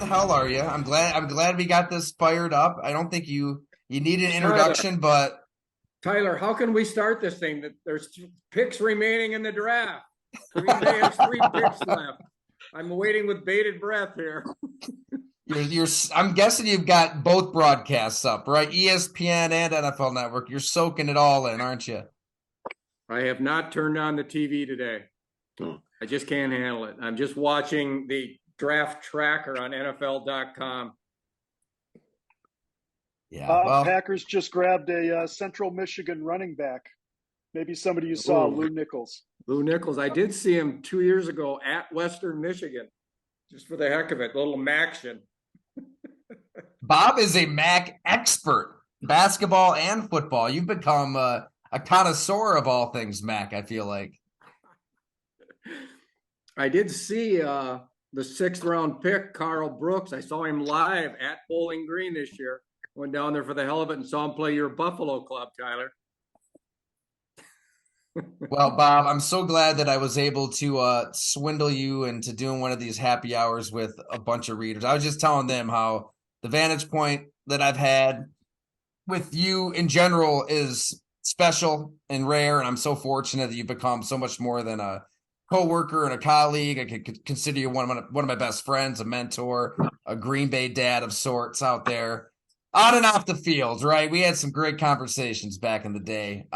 the hell are you? I'm glad we got this fired up. I don't think you need an Tyler, introduction, but Tyler, how can we start this thing? That there's picks remaining in the draft. Green Bay has 3 picks left. I'm waiting with bated breath here. you're I'm guessing you've got both broadcasts up, right? ESPN and NFL Network. You're soaking it all in, aren't you? I have not turned on the TV today. I just can't handle it. I'm just watching the draft tracker on NFL.com. Yeah, well, Packers just grabbed a Central Michigan running back. Maybe somebody you saw, Lou Nichols. Lou Nichols. I did see him 2 years ago at Western Michigan, just for the heck of it, a little action. Bob is a MAC expert, basketball and football. You've become a connoisseur of all things MAC, I feel like. I did see the 6th-round pick, Carl Brooks. I saw him live at Bowling Green this year. Went down there for the hell of it and saw him play your Buffalo club, Tyler. Well, Bob, I'm so glad that I was able to swindle you into doing one of these happy hours with a bunch of readers. I was just telling them how the vantage point that I've had with you in general is special and rare, and I'm so fortunate that you've become so much more than a coworker and a colleague. I could consider you one of my best friends, a mentor, a Green Bay dad of sorts out there, on and off the field, right? We had some great conversations back in the day.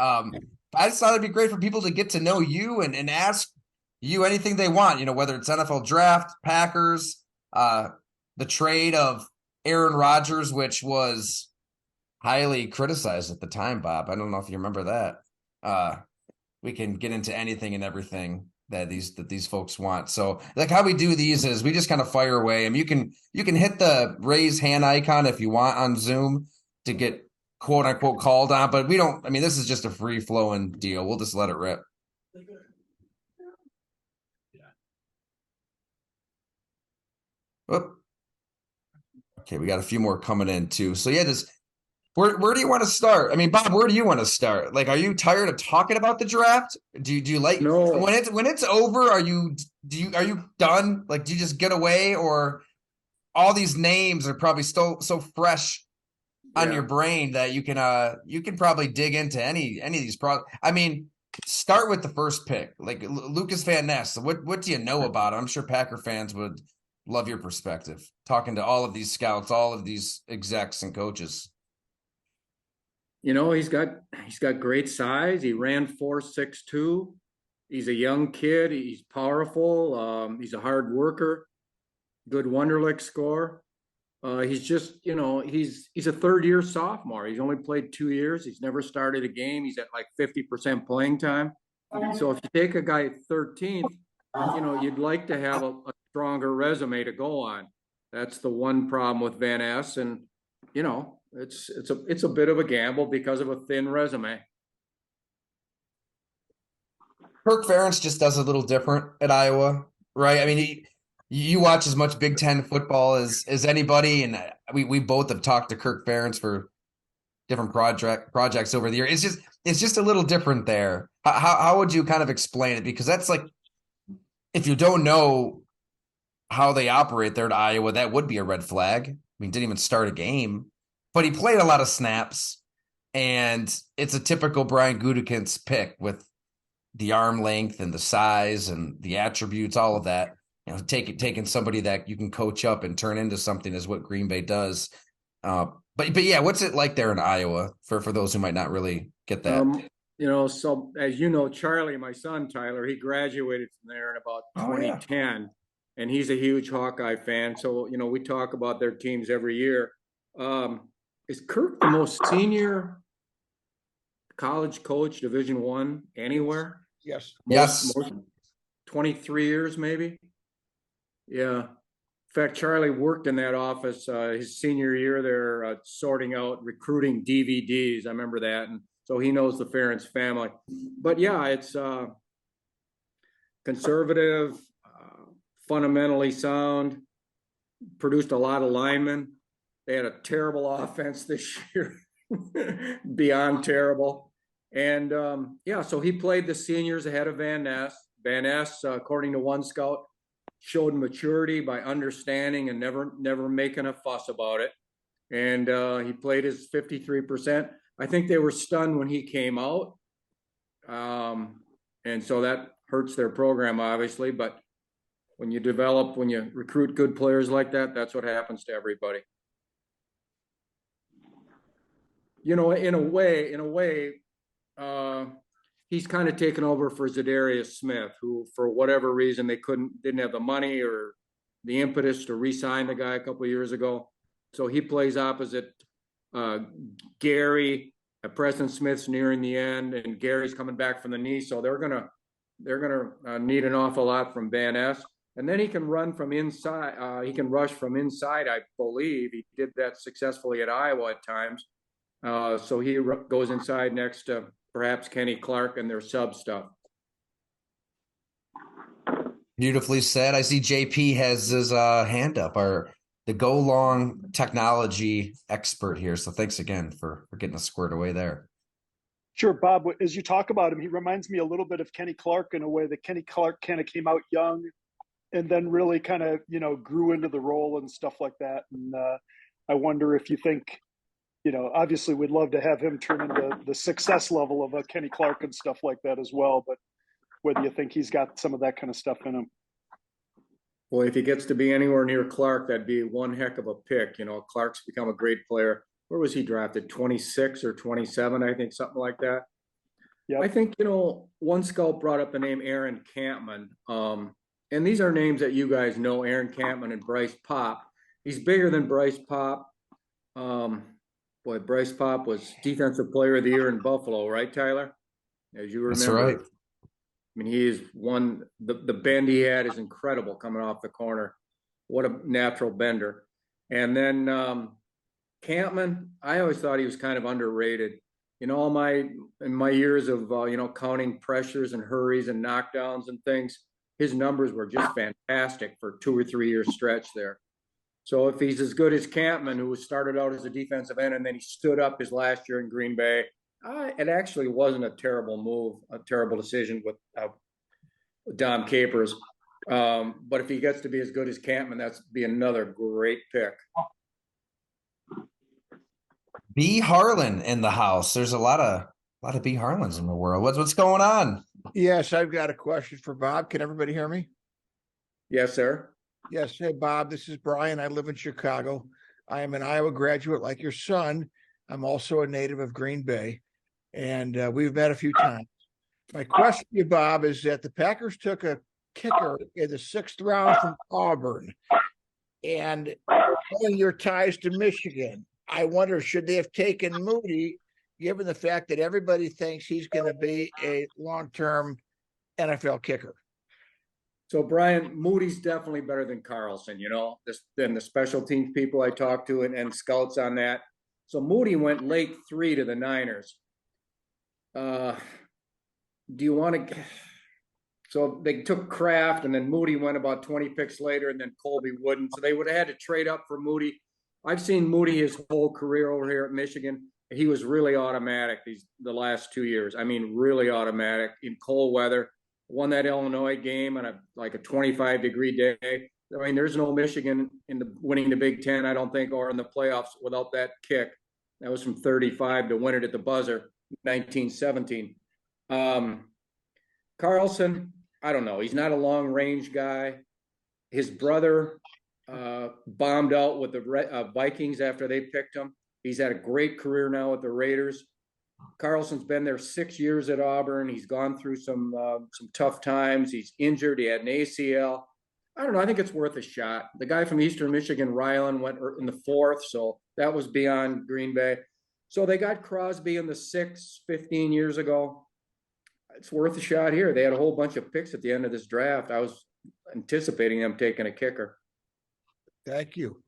I just thought it'd be great for people to get to know you and ask you anything they want, whether it's NFL draft, Packers, the trade of Aaron Rodgers, which was highly criticized at the time, Bob. I don't know if you remember that. We can get into anything and everything that these folks want. So like how we do these is we just kind of fire away. I mean, you can hit the raise hand icon if you want on Zoom to get quote unquote called on, but we don't. I mean, this is just a free flowing deal. We'll just let it rip. Whoop. Okay, we got a few more coming in too. So yeah, where do you want to start? I mean, Bob, where do you want to start? Like, are you tired of talking about the draft? Do you like No. when it's over? Are you done? Like, do you just get away, or all these names are probably still so fresh on your brain that you can probably dig into any of these I mean, start with the first pick, like Lukas Van Ness. What do you know about him? I'm sure Packer fans would love your perspective, talking to all of these scouts, all of these execs and coaches. He's got great size. He ran 4.62. He's a young kid. He's powerful. He's a hard worker. Good Wonderlic score. He's just, he's a third-year sophomore. He's only played 2 years. He's never started a game. He's at like 50% playing time. So if you take a guy 13th, you'd like to have a stronger resume to go on. That's the one problem with Van Ness, and it's a bit of a gamble because of a thin resume. Kirk Ferentz just does a little different at Iowa, right? I mean, you watch as much Big Ten football as anybody, and we both have talked to Kirk Ferentz for different projects over the year. It's just a little different there. How would you kind of explain it? Because that's like, if you don't know how they operate there at Iowa, that would be a red flag. I mean, didn't even start a game, but he played a lot of snaps, and it's a typical Brian Gutekunst pick with the arm length and the size and the attributes, all of that. Taking somebody that you can coach up and turn into something is what Green Bay does. But yeah, what's it like there in Iowa for those who might not really get that? So as you know, Charlie, my son Tyler, he graduated from there in about 2010, and he's a huge Hawkeye fan. So we talk about their teams every year. Is Kirk the most senior college coach, Division I, anywhere? Yes. Yes. 23 years, maybe. Yeah. In fact, Charlie worked in that office his senior year there, sorting out recruiting DVDs. I remember that. And so he knows the Ferentz family. But yeah, it's conservative, fundamentally sound, produced a lot of linemen. They had a terrible offense this year, beyond terrible. And so he played the seniors ahead of Van Ness. Van Ness, according to one scout, showed maturity by understanding and never making a fuss about it. And he played his 53%. I think they were stunned when he came out. And so that hurts their program, obviously. But when you recruit good players like that, that's what happens to everybody. In a way, he's kind of taken over for Zadarius Smith, who, for whatever reason, didn't have the money or the impetus to re-sign the guy a couple of years ago. So he plays opposite Gary. Preston Smith's nearing the end, and Gary's coming back from the knee. So they're gonna need an awful lot from Van Ness. And then he can run from inside. He can rush from inside, I believe. He did that successfully at Iowa at times. So he goes inside next to perhaps Kenny Clark and their sub stuff. Beautifully said. I see JP has his hand up, the Go Long technology expert here. So thanks again for getting us squared away there. Sure, Bob, as you talk about him, he reminds me a little bit of Kenny Clark in a way that Kenny Clark kind of came out young and then really kind of, grew into the role and stuff like that. And I wonder if you think, obviously we'd love to have him turn into the success level of a Kenny Clark and stuff like that as well. But whether you think he's got some of that kind of stuff in him. Well, if he gets to be anywhere near Clark, that'd be one heck of a pick. Clark's become a great player. Where was he drafted? 26 or 27, I think, something like that. Yeah, I think, one scout brought up the name Aaron Campman. And these are names that you guys know, Aaron Campman and Bryce Pop. He's bigger than Bryce Pop. Bryce Pop was Defensive Player of the Year in Buffalo, right, Tyler? As you remember. That's right. I mean, he is the bend he had is incredible coming off the corner. What a natural bender. And then Campman, I always thought he was kind of underrated. In my years of, counting pressures and hurries and knockdowns and things, his numbers were just fantastic for 2 or 3 year stretch there. So if he's as good as Campman, who started out as a defensive end and then he stood up his last year in Green Bay, it actually wasn't a terrible move, a terrible decision with Dom Capers. But if he gets to be as good as Campman, that's be another great pick. B. Harlan in the house. There's a lot of B. Harlans in the world. What's going on? Yes, I've got a question for Bob. Can everybody hear me? Yes, sir. Yes. Hey, Bob, this is Brian. I live in Chicago. I am an Iowa graduate like your son. I'm also a native of Green Bay, and we've met a few times. My question to you, Bob, is that the Packers took a kicker in the 6th round from Auburn, and knowing your ties to Michigan, I wonder, should they have taken Moody, given the fact that everybody thinks he's going to be a long-term NFL kicker? So, Brian, Moody's definitely better than Carlson, than the special teams people I talked to and scouts on that. So Moody went late 3 to the Niners. Do you want to? So they took Kraft, and then Moody went about 20 picks later, and then Colby wouldn't. So they would have had to trade up for Moody. I've seen Moody his whole career over here at Michigan. He was really automatic the last 2 years. I mean, really automatic in cold weather. Won that Illinois game on a 25-degree day. I mean, there's no Michigan winning the Big Ten, I don't think, or in the playoffs without that kick. That was from 35 to win it at the buzzer, 1917. Carlson, I don't know. He's not a long-range guy. His brother bombed out with the Vikings after they picked him. He's had a great career now with the Raiders. Carlson's been there 6 years at Auburn. He's gone through some tough times. He's injured. He had an ACL. I don't know. I think it's worth a shot. The guy from Eastern Michigan, Ryland, went in the 4th, so that was beyond Green Bay. So they got Crosby in the 6th 15 years ago. It's worth a shot here. They had a whole bunch of picks at the end of this draft. I was anticipating them taking a kicker. Thank you.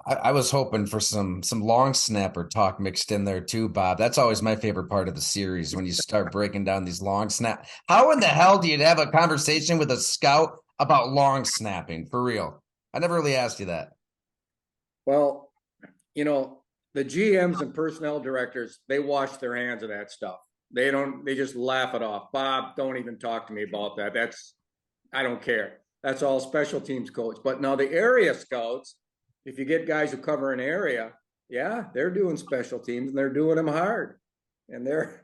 I was hoping for some long snapper talk mixed in there too, Bob. That's always my favorite part of the series, when you start breaking down these long snap. How in the hell do you have a conversation with a scout about long snapping? For real. I never really asked you that. Well, the GMs and personnel directors, they wash their hands of that stuff. They just laugh it off. Bob, don't even talk to me about that. I don't care. That's all special teams coach. But now the area scouts, if you get guys who cover an area, yeah, they're doing special teams and they're doing them hard. And they're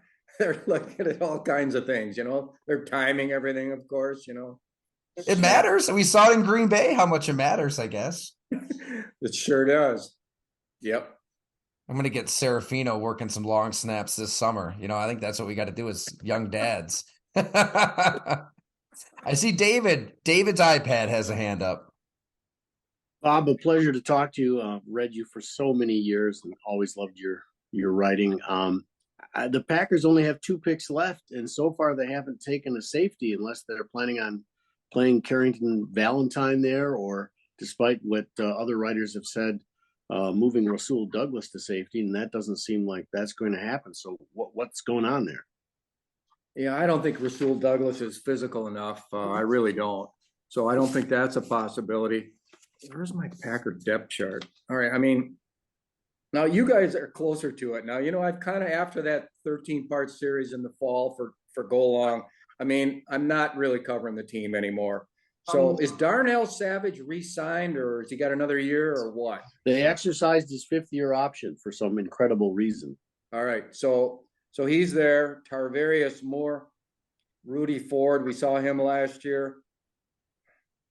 looking at all kinds of things, They're timing everything, of course, It matters. We saw it in Green Bay how much it matters, I guess. It sure does. Yep. I'm going to get Serafino working some long snaps this summer. I think that's what we got to do as young dads. I see David. David's iPad has a hand up. Bob, a pleasure to talk to you. Read you for so many years and always loved your writing. The Packers only have 2 picks left, and so far they haven't taken a safety unless they're planning on playing Carrington Valentine there, or despite what other writers have said, moving Rasul Douglas to safety, and that doesn't seem like that's going to happen. So what's going on there? Yeah, I don't think Rasul Douglas is physical enough. I really don't. So I don't think that's a possibility. Where's my Packer depth chart? All right. I mean, now you guys are closer to it. Now, I've kind of, after that 13-part series in the fall for Go Long, I mean, I'm not really covering the team anymore. So is Darnell Savage re-signed, or has he got another year, or what? They exercised his 5th-year option for some incredible reason. All right. So he's there. Tarvarius Moore, Rudy Ford, we saw him last year.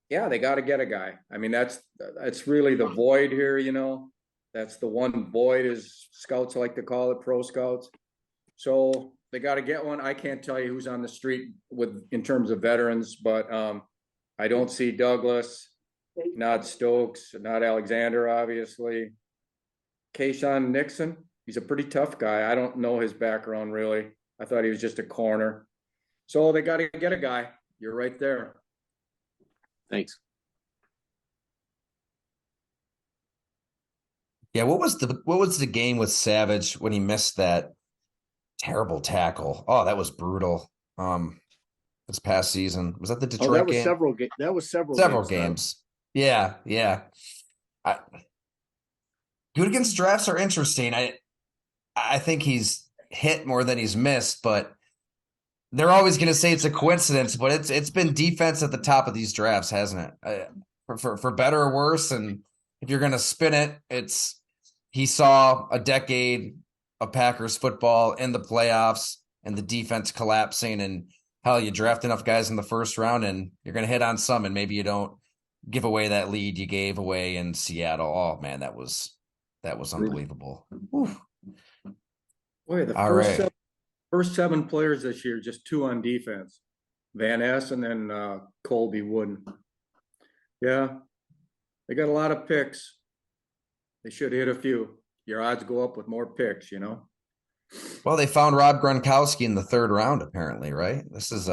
Yeah, they got to get a guy. I mean, that's really the void here, That's the one void, as scouts like to call it, pro scouts. So they got to get one. I can't tell you who's on the street in terms of veterans, but I don't see Douglas, not Stokes, not Alexander, obviously. Kayshawn Nixon, he's a pretty tough guy. I don't know his background really. I thought he was just a corner. So they got to get a guy. You're right there. Thanks. Yeah, what was the game with Savage when he missed that terrible tackle? Oh, that was brutal. This past season, was that the Detroit game? That was several games. Yeah. Good against drafts are interesting. I think he's hit more than he's missed, but they're always going to say it's a coincidence. But it's been defense at the top of these drafts, hasn't it? For better or worse. And if you're going to spin it, he saw a decade of Packers football in the playoffs and the defense collapsing, and hell, you draft enough guys in the first round and you're going to hit on some, and maybe you don't give away that lead you gave away in Seattle. Oh man, that was unbelievable. Oof. Boy, the first seven players this year, just 2 on defense. Van Ness and then Colby Wooden. Yeah, they got a lot of picks. They should hit a few. Your odds go up with more picks, Well, they found Rob Gronkowski in the 3rd round, apparently, right? This is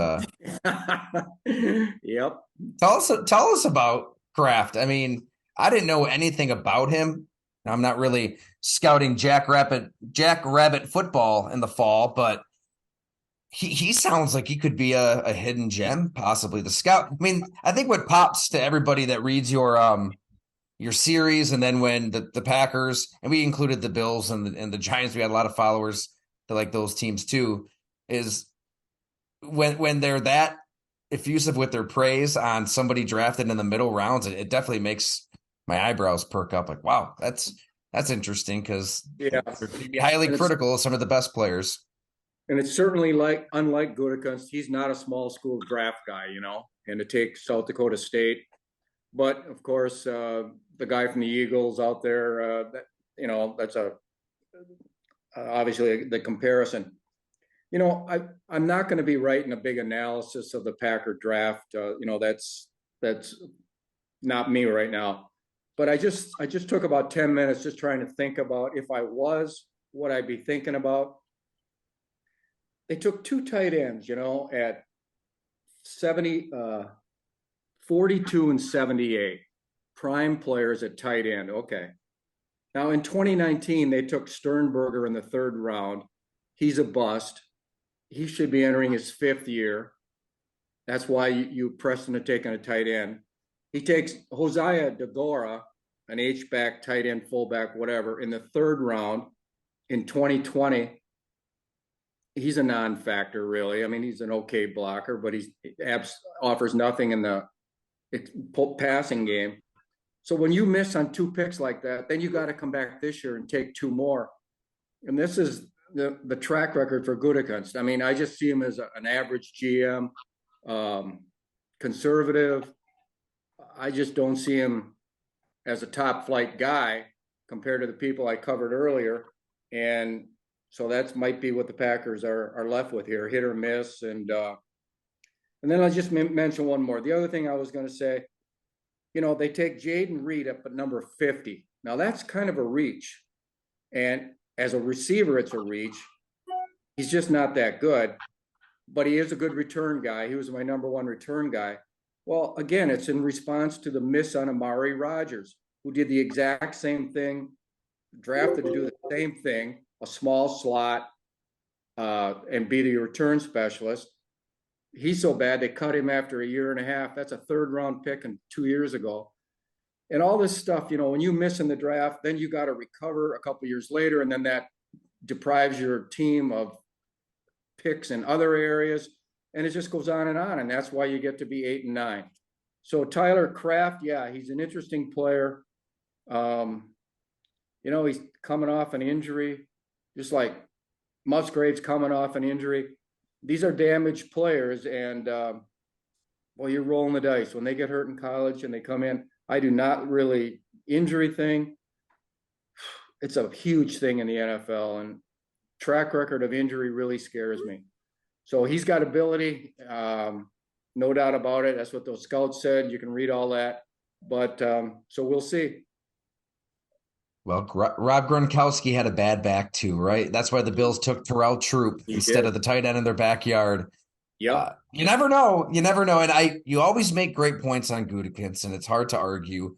Yep. Tell us about Kraft. I mean, I didn't know anything about him. I'm not really scouting Jack Rabbit football in the fall, but he sounds like he could be a hidden gem, possibly the scout. I mean, I think what pops to everybody that reads your series, and then when the Packers, and we included the Bills and the Giants, we had a lot of followers that like those teams too, is when they're that effusive with their praise on somebody drafted in the middle rounds, it definitely makes my eyebrows perk up. Like, wow, that's interesting, because yeah, they'd be highly critical of some of the best players. And it's certainly unlike Gutekunst, he's not a small school draft guy, and to take South Dakota State. But of course, the guy from the Eagles out there, that's obviously the comparison. I'm not going to be writing a big analysis of the Packer draft. That's not me right now. But I just took about 10 minutes just trying to think about, if I was, what I'd be thinking about. They took 2 tight ends, at 42 and 78, prime players at tight end. Okay. Now in 2019, they took Sternberger in the 3rd round. He's a bust. He should be entering his 5th year. That's why you pressed him to take on a tight end. He takes Hosea DeGora, an H-back, tight end, fullback, whatever, in the 3rd round in 2020. he's a non-factor, really. I mean, he's an okay blocker, but he offers nothing in the passing game. So when you miss on 2 picks like that, then you got to come back this year and take 2 more. And this is the track record for Gutekunst. I mean, I just see him as an average GM, conservative. I just don't see him as a top flight guy compared to the people I covered earlier. And so that might be what the Packers are left with here, hit or miss. And then I'll just mention one more. The other thing I was going to say, they take Jaden Reed up at number 50. Now that's kind of a reach. And as a receiver, it's a reach. He's just not that good, but he is a good return guy. He was my number 1 return guy. Well, again, it's in response to the miss on Amari Rodgers, who did the exact same thing, drafted to do the same thing, a small slot, and be the return specialist. He's so bad they cut him after a year and a half. That's a 3rd-round pick and 2 years ago. And all this stuff, when you miss in the draft, then you got to recover a couple years later, and then that deprives your team of picks in other areas, and it just goes on, and that's why you get to be 8 and 9. So Tyler Kraft, yeah, he's an interesting player. He's coming off an injury, just like Musgrave's coming off an injury. These are damaged players, and you're rolling the dice. When they get hurt in college and they come in, I do not really injury thing. It's a huge thing in the NFL, and track record of injury really scares me. So he's got ability, no doubt about it. That's what those scouts said. You can read all that, but so we'll see. Well, Rob Gronkowski had a bad back too, right? That's why the Bills took Terrell Troop instead of the tight end in their backyard. Yeah, you never know. You never know. And you always make great points on Gutekunst, and it's hard to argue.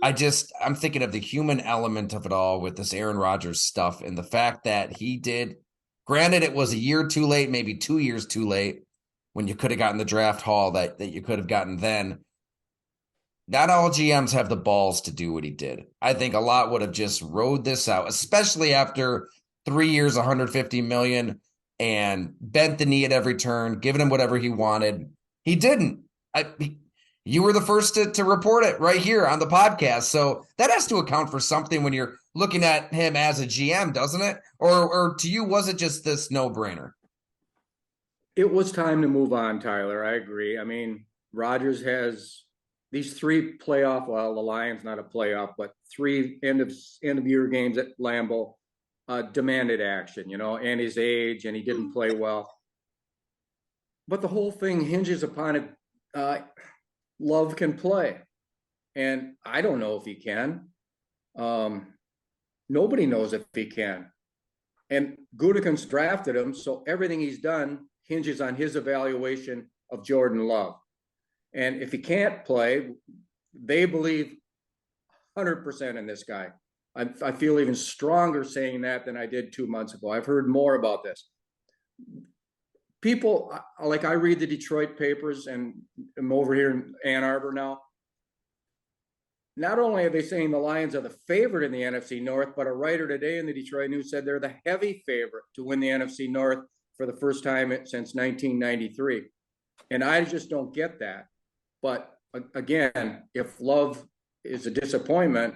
I'm thinking of the human element of it all with this Aaron Rodgers stuff and the fact that he did. Granted, it was a year too late, maybe 2 years too late when you could have gotten the draft haul that you could have gotten then. Not all GMs have the balls to do what he did. I think a lot would have just rode this out, especially after 3 years, $150 million, and bent the knee at every turn, given him whatever he wanted. He didn't. You were the first to report it right here on the podcast. So that has to account for something when you're looking at him as a GM, doesn't it? Or to you, was it just this no-brainer? It was time to move on, Tyler. I agree. I mean, Rodgers has these 3 playoff, well, the Lions not a playoff, but 3 end of year games at Lambeau demanded action, and his age, and he didn't play well. But the whole thing hinges upon it. Love can play, and I don't know if he can. Nobody knows if he can. And Gutekunst drafted him, so everything he's done hinges on his evaluation of Jordan Love. And if he can't play, they believe 100% in this guy. I feel even stronger saying that than I did 2 months ago. I've heard more about this. People, like I read the Detroit papers, and I'm over here in Ann Arbor now. Not only are they saying the Lions are the favorite in the NFC North, but a writer today in the Detroit News said they're the heavy favorite to win the NFC North for the first time since 1993. And I just don't get that. But again, if Love is a disappointment,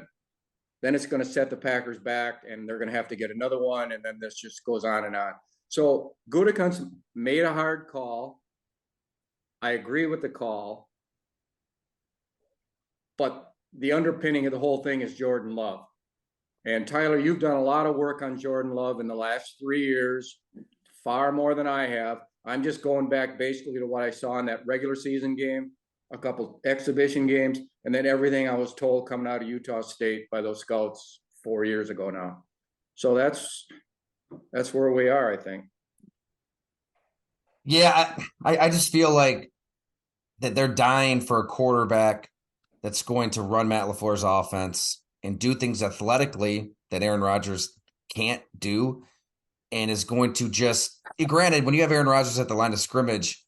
then it's going to set the Packers back, and they're going to have to get another one, and then this just goes on and on. So Gutekunst made a hard call. I agree with the call. But the underpinning of the whole thing is Jordan Love. And Tyler, you've done a lot of work on Jordan Love in the last 3 years, far more than I have. I'm just going back basically to what I saw in that regular season game, a couple exhibition games, and then everything I was told coming out of Utah State by those scouts 4 years ago now. So that's where we are, I think. Yeah, I just feel like that they're dying for a quarterback that's going to run Matt LaFleur's offense and do things athletically that Aaron Rodgers can't do, and is going to just, granted, when you have Aaron Rodgers at the line of scrimmage,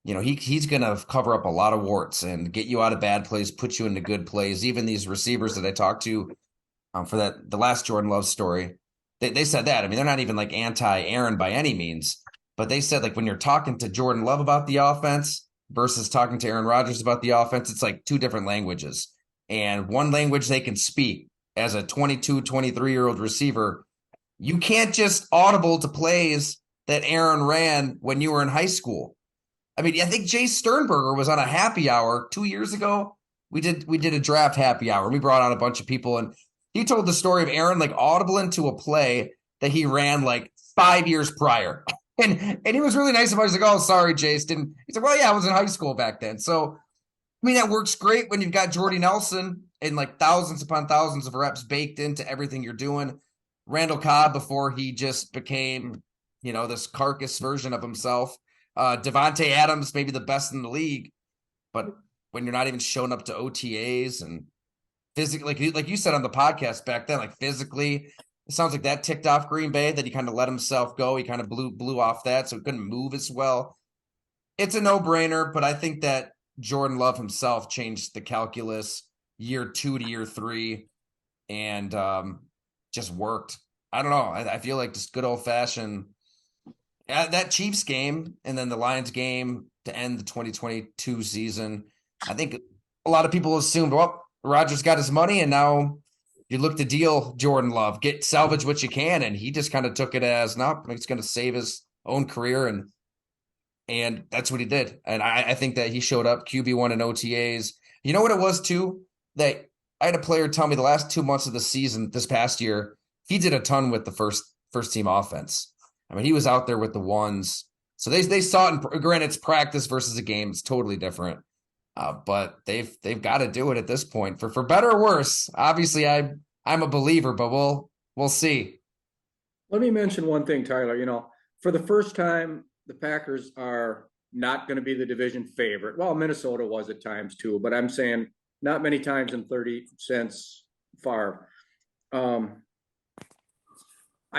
he's going to cover up a lot of warts and get you out of bad plays, put you into good plays. Even these receivers that I talked to the last Jordan Love story, they said that. I mean, they're not even like anti-Aaron by any means, But they said, like, when you're talking to Jordan Love about the offense versus talking to Aaron Rodgers about the offense, it's like two different languages. And one language they can speak as a 22, 23-year-old receiver. You can't just audible to plays that Aaron ran when you were in high school. I mean, I think Jay Sternberger was on a happy hour 2 years ago. We did a draft happy hour. We brought out a bunch of people, and he told the story of Aaron like audible into a play that he ran like 5 years prior. And he was really nice about it. He's like, oh, sorry, Jace. Didn't he said, well, yeah, I was in high school back then. So I mean, that works great when you've got Jordy Nelson and like thousands upon thousands of reps baked into everything you're doing. Randall Cobb before he just became, this carcass version of himself. Devontae Adams, maybe the best in the league, but when you're not even showing up to OTAs and physically, like you said on the podcast back then, like physically, it sounds like that ticked off Green Bay, that he kind of let himself go. He kind of blew off that, so he couldn't move as well. It's a no-brainer, but I think that Jordan Love himself changed the calculus year 2 to year 3 and just worked. I don't know. I feel like just good old-fashioned that Chiefs game and then the Lions game to end the 2022 season. I think a lot of people assumed, well, Rodgers got his money and now you look to deal Jordan Love, salvage what you can, and he just kind of took it as, no, he's going to save his own career, and that's what he did. And I think that he showed up QB1 in OTAs. You know what it was too? That I had a player tell me the last 2 months of the season this past year, he did a ton with the first team offense. I mean, he was out there with the ones. So they saw it. Granted, it's practice versus a game. It's totally different. But they've got to do it at this point for better or worse. Obviously, I'm a believer, but we'll see. Let me mention one thing, Tyler. For the first time, the Packers are not going to be the division favorite. Well, Minnesota was at times too, but I'm saying not many times in 30 cents far. I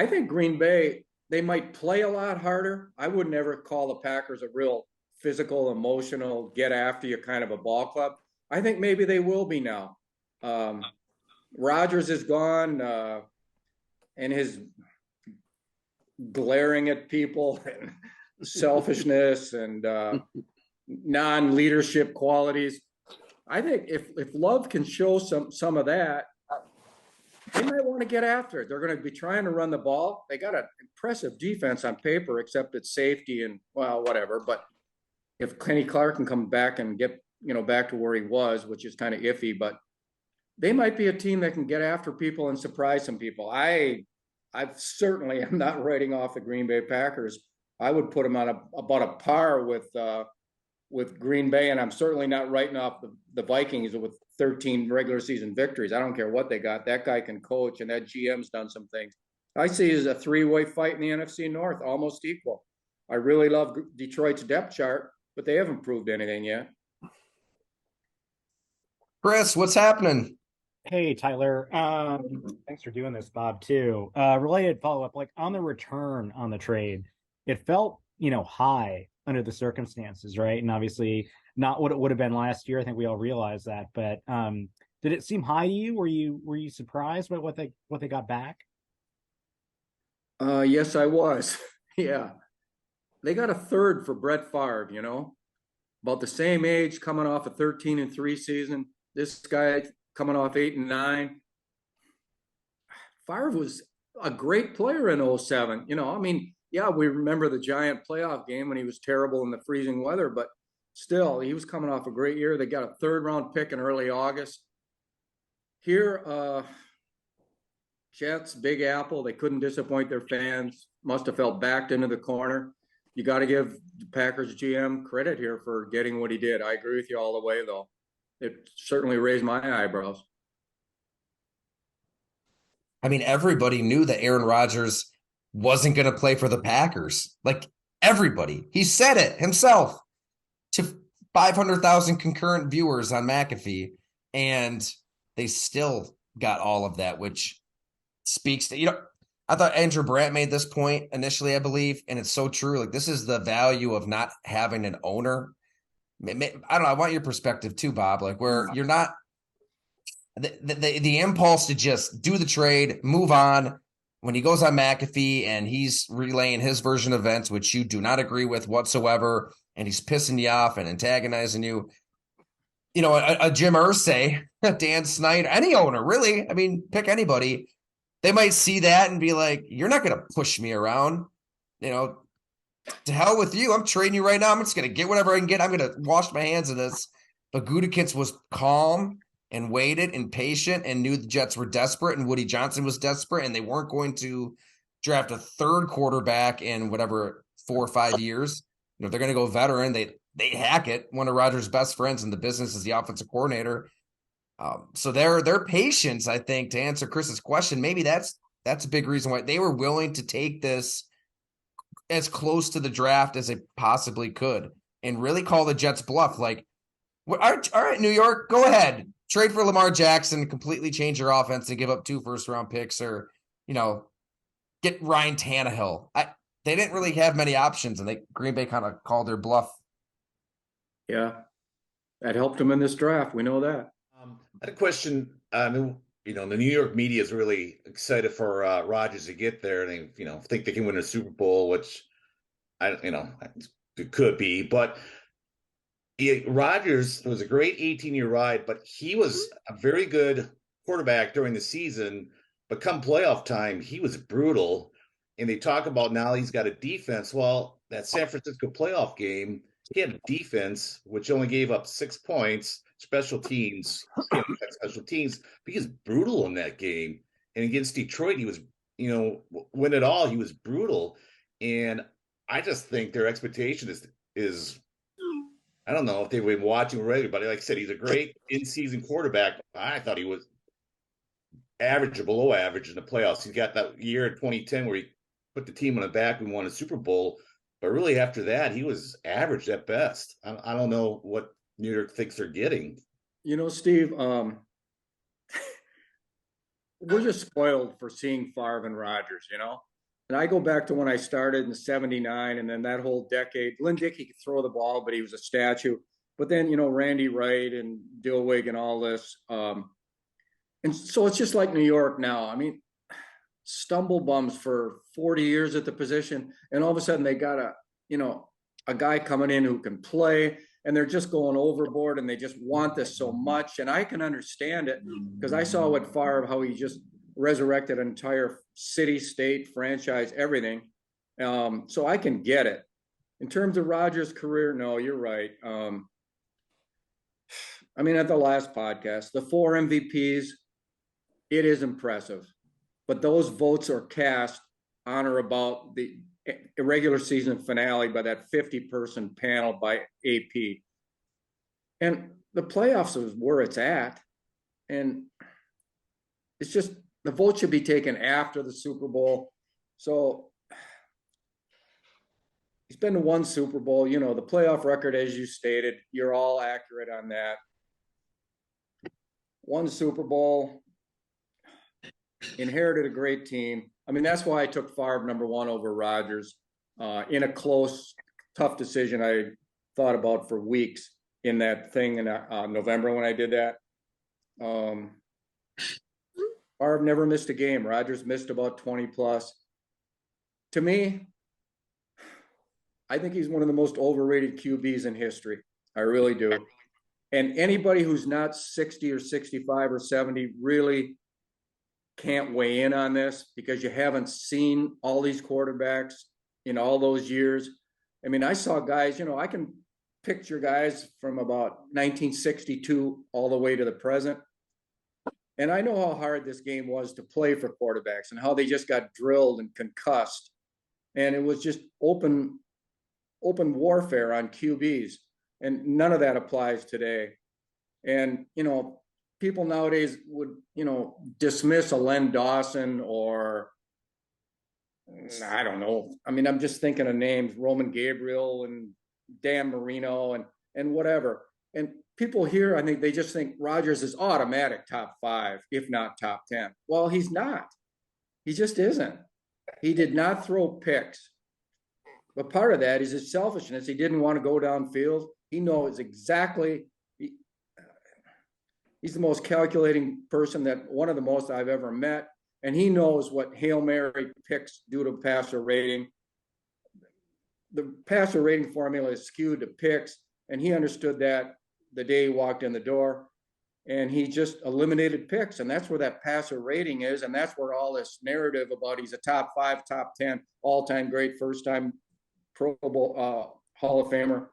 think Green Bay, they might play a lot harder. I would never call the Packers a real physical, emotional, get after you kind of a ball club. I think maybe they will be now. Rodgers is gone, and his glaring at people and selfishness and non-leadership qualities. I think if Love can show some of that, they might want to get after it. They're going to be trying to run the ball. They got an impressive defense on paper, except it's safety and, well, whatever. But if Kenny Clark can come back and get, back to where he was, which is kind of iffy, but they might be a team that can get after people and surprise some people. I certainly am not writing off the Green Bay Packers. I would put them on about a par with Green Bay, and I'm certainly not writing off the Vikings with 13 regular season victories. I don't care what they got. That guy can coach, and that GM's done some things. I see it as a three-way fight in the NFC North, almost equal. I really love Detroit's depth chart, but they haven't proved anything yet. Chris, what's happening? Hey, Tyler. Thanks for doing this, Bob, too. Related follow-up, like on the return on the trade, it felt, high under the circumstances, right? And obviously not what it would have been last year. I think we all realize that. But did it seem high to you? Were you surprised by what they got back? Yes, I was. Yeah. They got a third for Brett Favre, about the same age, coming off a 13-3 season. This guy coming off 8-9. Favre was a great player in 07. Yeah, we remember the Giant playoff game when he was terrible in the freezing weather, but still, he was coming off a great year. They got a third-round pick in early August. Here, Jets, Big Apple, they couldn't disappoint their fans. Must have felt backed into the corner. You got to give the Packers GM credit here for getting what he did. I agree with you all the way, though. It certainly raised my eyebrows. I mean, everybody knew that Aaron Rodgers wasn't going to play for the Packers. Like, everybody. He said it himself to 500,000 concurrent viewers on McAfee, and they still got all of that, which speaks to, I thought Andrew Brandt made this point initially, I believe, and it's so true. Like, this is the value of not having an owner. I don't know. I want your perspective too, Bob, like where you're not the impulse to just do the trade, move on. when he goes on McAfee and he's relaying his version of events, which you do not agree with whatsoever, and he's pissing you off and antagonizing you, a Jim Irsay, Dan Snyder, any owner, really, I mean, pick anybody, they might see that and be like, you're not going to push me around, to hell with you. I'm trading you right now. I'm just going to get whatever I can get. I'm going to wash my hands of this. But Gutekunst was calm and waited and patient and knew the Jets were desperate and Woody Johnson was desperate and they weren't going to draft a third quarterback in whatever 4 or 5 years. If they're going to go veteran, they hack it. One of Rodgers' best friends in the business is the offensive coordinator. So their patience, I think, to answer Chris's question, maybe that's a big reason why they were willing to take this as close to the draft as they possibly could and really call the Jets bluff. Like, all right, New York, go ahead. Trade for Lamar Jackson, completely change your offense and give up 2 first-round picks or, get Ryan Tannehill. They didn't really have many options, and Green Bay kind of called their bluff. Yeah, that helped them in this draft. We know that. I had a question. The New York media is really excited for Rodgers to get there. They, think they can win a Super Bowl, which it could be. But Rodgers was a great 18-year ride, but he was a very good quarterback during the season. But come playoff time, he was brutal. And they talk about now he's got a defense. Well, that San Francisco playoff game, he had a defense which only gave up 6 points. Special teams, but he was brutal in that game. And against Detroit, he was, win it all, he was brutal. And I just think their expectation is I don't know if they've been watching already, but like I said, he's a great in-season quarterback. I thought he was average or below average in the playoffs. He got that year in 2010 where he put the team on the back and won a Super Bowl. But really after that, he was average at best. I don't know what New York thinks they're getting. Steve, we're just spoiled for seeing Favre and Rodgers, And I go back to when I started in '79 and then that whole decade. Lynn Dickey could throw the ball, but he was a statue. But then, Randy Wright and Dilwig and all this. And so it's just like New York now. I mean, stumble bums for 40 years at the position. And all of a sudden they got a guy coming in who can play. And they're just going overboard and they just want this so much. And I can understand it because I saw with Favre how he just resurrected an entire city, state, franchise, everything. So I can get it. In terms of Rodgers' career, no, you're right. At the last podcast, the 4 MVPs, it is impressive. But those votes are cast on or about the regular season finale by that 50-person panel by AP. And the playoffs is where it's at. And it's just the vote should be taken after the Super Bowl. So he's been to 1 Super Bowl. The playoff record, as you stated, you're all accurate on that. 1 Super Bowl, inherited a great team. That's why I took Favre number 1 over Rodgers in a close, tough decision I thought about for weeks in that thing in November when I did that. Favre never missed a game. Rodgers missed about 20 plus. To me, I think he's one of the most overrated QBs in history. I really do. And anybody who's not 60 or 65 or 70 really can't weigh in on this because you haven't seen all these quarterbacks in all those years. I saw guys, I can picture guys from about 1962 all the way to the present. And I know how hard this game was to play for quarterbacks and how they just got drilled and concussed. And it was just open warfare on QBs. And none of that applies today. And, people nowadays would, dismiss a Len Dawson or I don't know. I'm just thinking of names, Roman Gabriel and Dan Marino and whatever. And people here, I think they just think Rodgers is automatic top 5, if not top 10. Well, he's not. He just isn't. He did not throw picks. But part of that is his selfishness. He didn't want to go downfield. He knows exactly. He's the most calculating person one of the most I've ever met. and he knows what Hail Mary picks do to passer rating. The passer rating formula is skewed to picks, and he understood that the day he walked in the door, and he just eliminated picks, and that's where that passer rating is, and that's where all this narrative about he's a top 5, top 10, all-time great, first-time Pro Bowl Hall of Famer,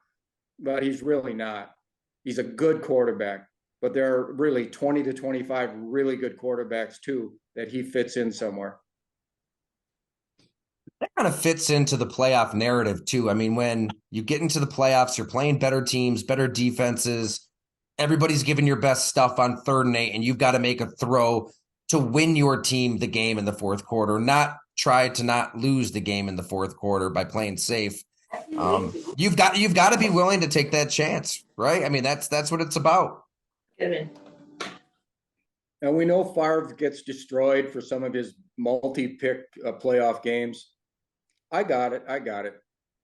but he's really not. He's a good quarterback, but there are really 20 to 25 really good quarterbacks too that he fits in somewhere. That kind of fits into the playoff narrative too. I mean, when you get into the playoffs, you're playing better teams, better defenses. Everybody's giving your best stuff on 3rd and 8, and you've got to make a throw to win your team the game in the fourth quarter, not try to not lose the game in the fourth quarter by playing safe. You've got to be willing to take that chance, right? I mean, that's what it's about. And we know Favre gets destroyed for some of his multi-pick playoff games. I got it.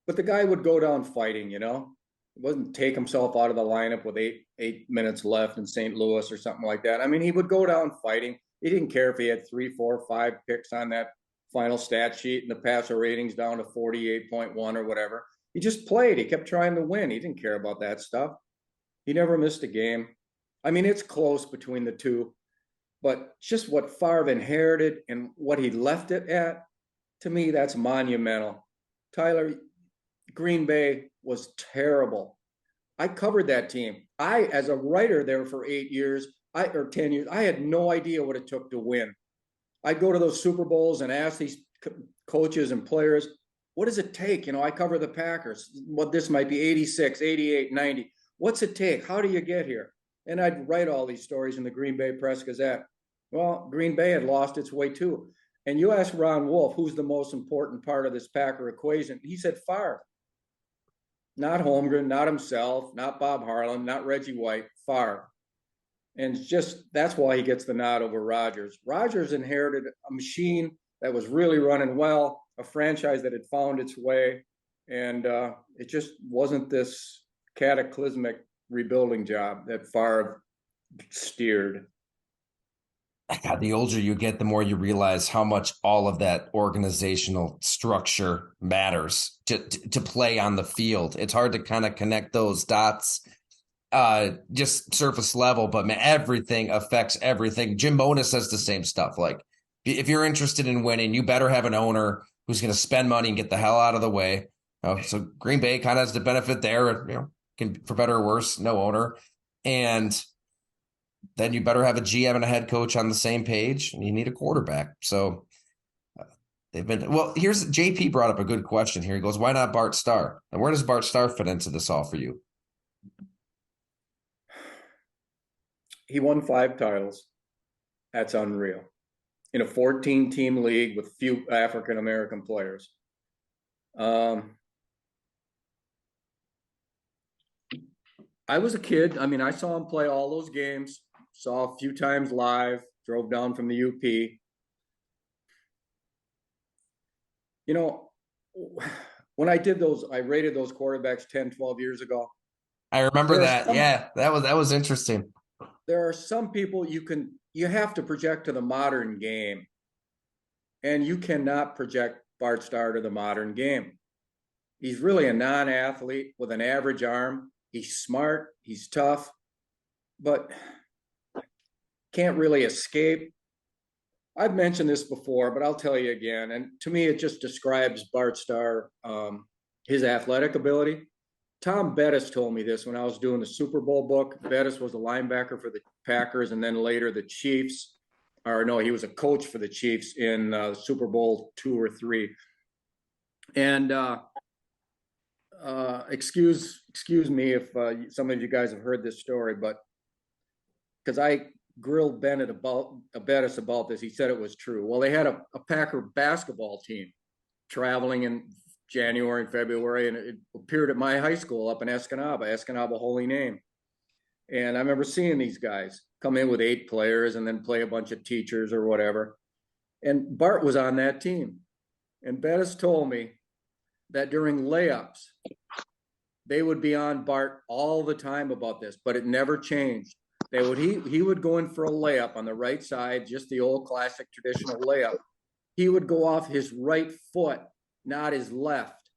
But the guy would go down fighting, you know? He wouldn't take himself out of the lineup with eight minutes left in St. Louis or something like that. I mean, he would go down fighting. He didn't care if he had 3, 4, 5 picks on that final stat sheet and the passer ratings down to 48.1 or whatever. He just played. He kept trying to win. He didn't care about that stuff. He never missed a game. I mean, it's close between the two, but just what Favre inherited and what he left it at, to me, that's monumental. Tyler, Green Bay was terrible. I covered that team. As a writer there for 8 years, or 10 years, I had no idea what it took to win. I'd go to those Super Bowls and ask these coaches and players, what does it take? You know, I cover the Packers. What this might be 86, 88, 90. What's it take? How do you get here? And I'd write all these stories in the Green Bay Press Gazette. Well, Green Bay had lost its way too. And you ask Ron Wolf, who's the most important part of this Packer equation? He said Favre. Not Holmgren, not himself, not Bob Harlan, not Reggie White, Favre. And it's just, that's why he gets the nod over Rodgers. Rodgers inherited a machine that was really running well, a franchise that had found its way, and it just wasn't this cataclysmic rebuilding job that Favre steered. God, the older you get, the more you realize how much all of that organizational structure matters to play on the field. It's hard to kind of connect those dots just surface level, but man, everything affects everything. Jim Mona says the same stuff. Like, if you're interested in winning, you better have an owner who's going to spend money and get the hell out of the way. So Green Bay kind of has the benefit there, you know, can, for better or worse, no owner. And then you better have a GM and a head coach on the same page, and you need a quarterback. So they've been, well, here's JP brought up a good question here. He goes, why not Bart Starr? And where does Bart Starr fit into this all for you? He won 5 titles. That's unreal. In a 14-team league with few African-American players. I was a kid. I mean, I saw him play all those games, saw a few times live, drove down from the UP. You know, when I did those, I rated those quarterbacks 10, 12 years ago. I remember that. Yeah, that was interesting. There are some people you have to project to the modern game, and you cannot project Bart Starr to the modern game. He's really a non-athlete with an average arm. He's smart, he's tough, but can't really escape. I've mentioned this before, but I'll tell you again. And to me, it just describes Bart Starr, his athletic ability. Tom Bettis told me this when I was doing the Super Bowl book. Bettis was a linebacker for the Packers and then later the Chiefs. Or no, he was a coach for the Chiefs in Super Bowl 2 or 3. And excuse me if some of you guys have heard this story, but because I grilled Bettis about this, he said it was true. Well, they had a Packer basketball team traveling in January and February, and it appeared at my high school up in Escanaba, holy name. And I remember seeing these guys come in with 8 players and then play a bunch of teachers or whatever. And Bart was on that team. And Bettis told me that during layups, they would be on Bart all the time about this, but it never changed. He would go in for a layup on the right side, just the old classic traditional layup. He would go off his right foot, not his left.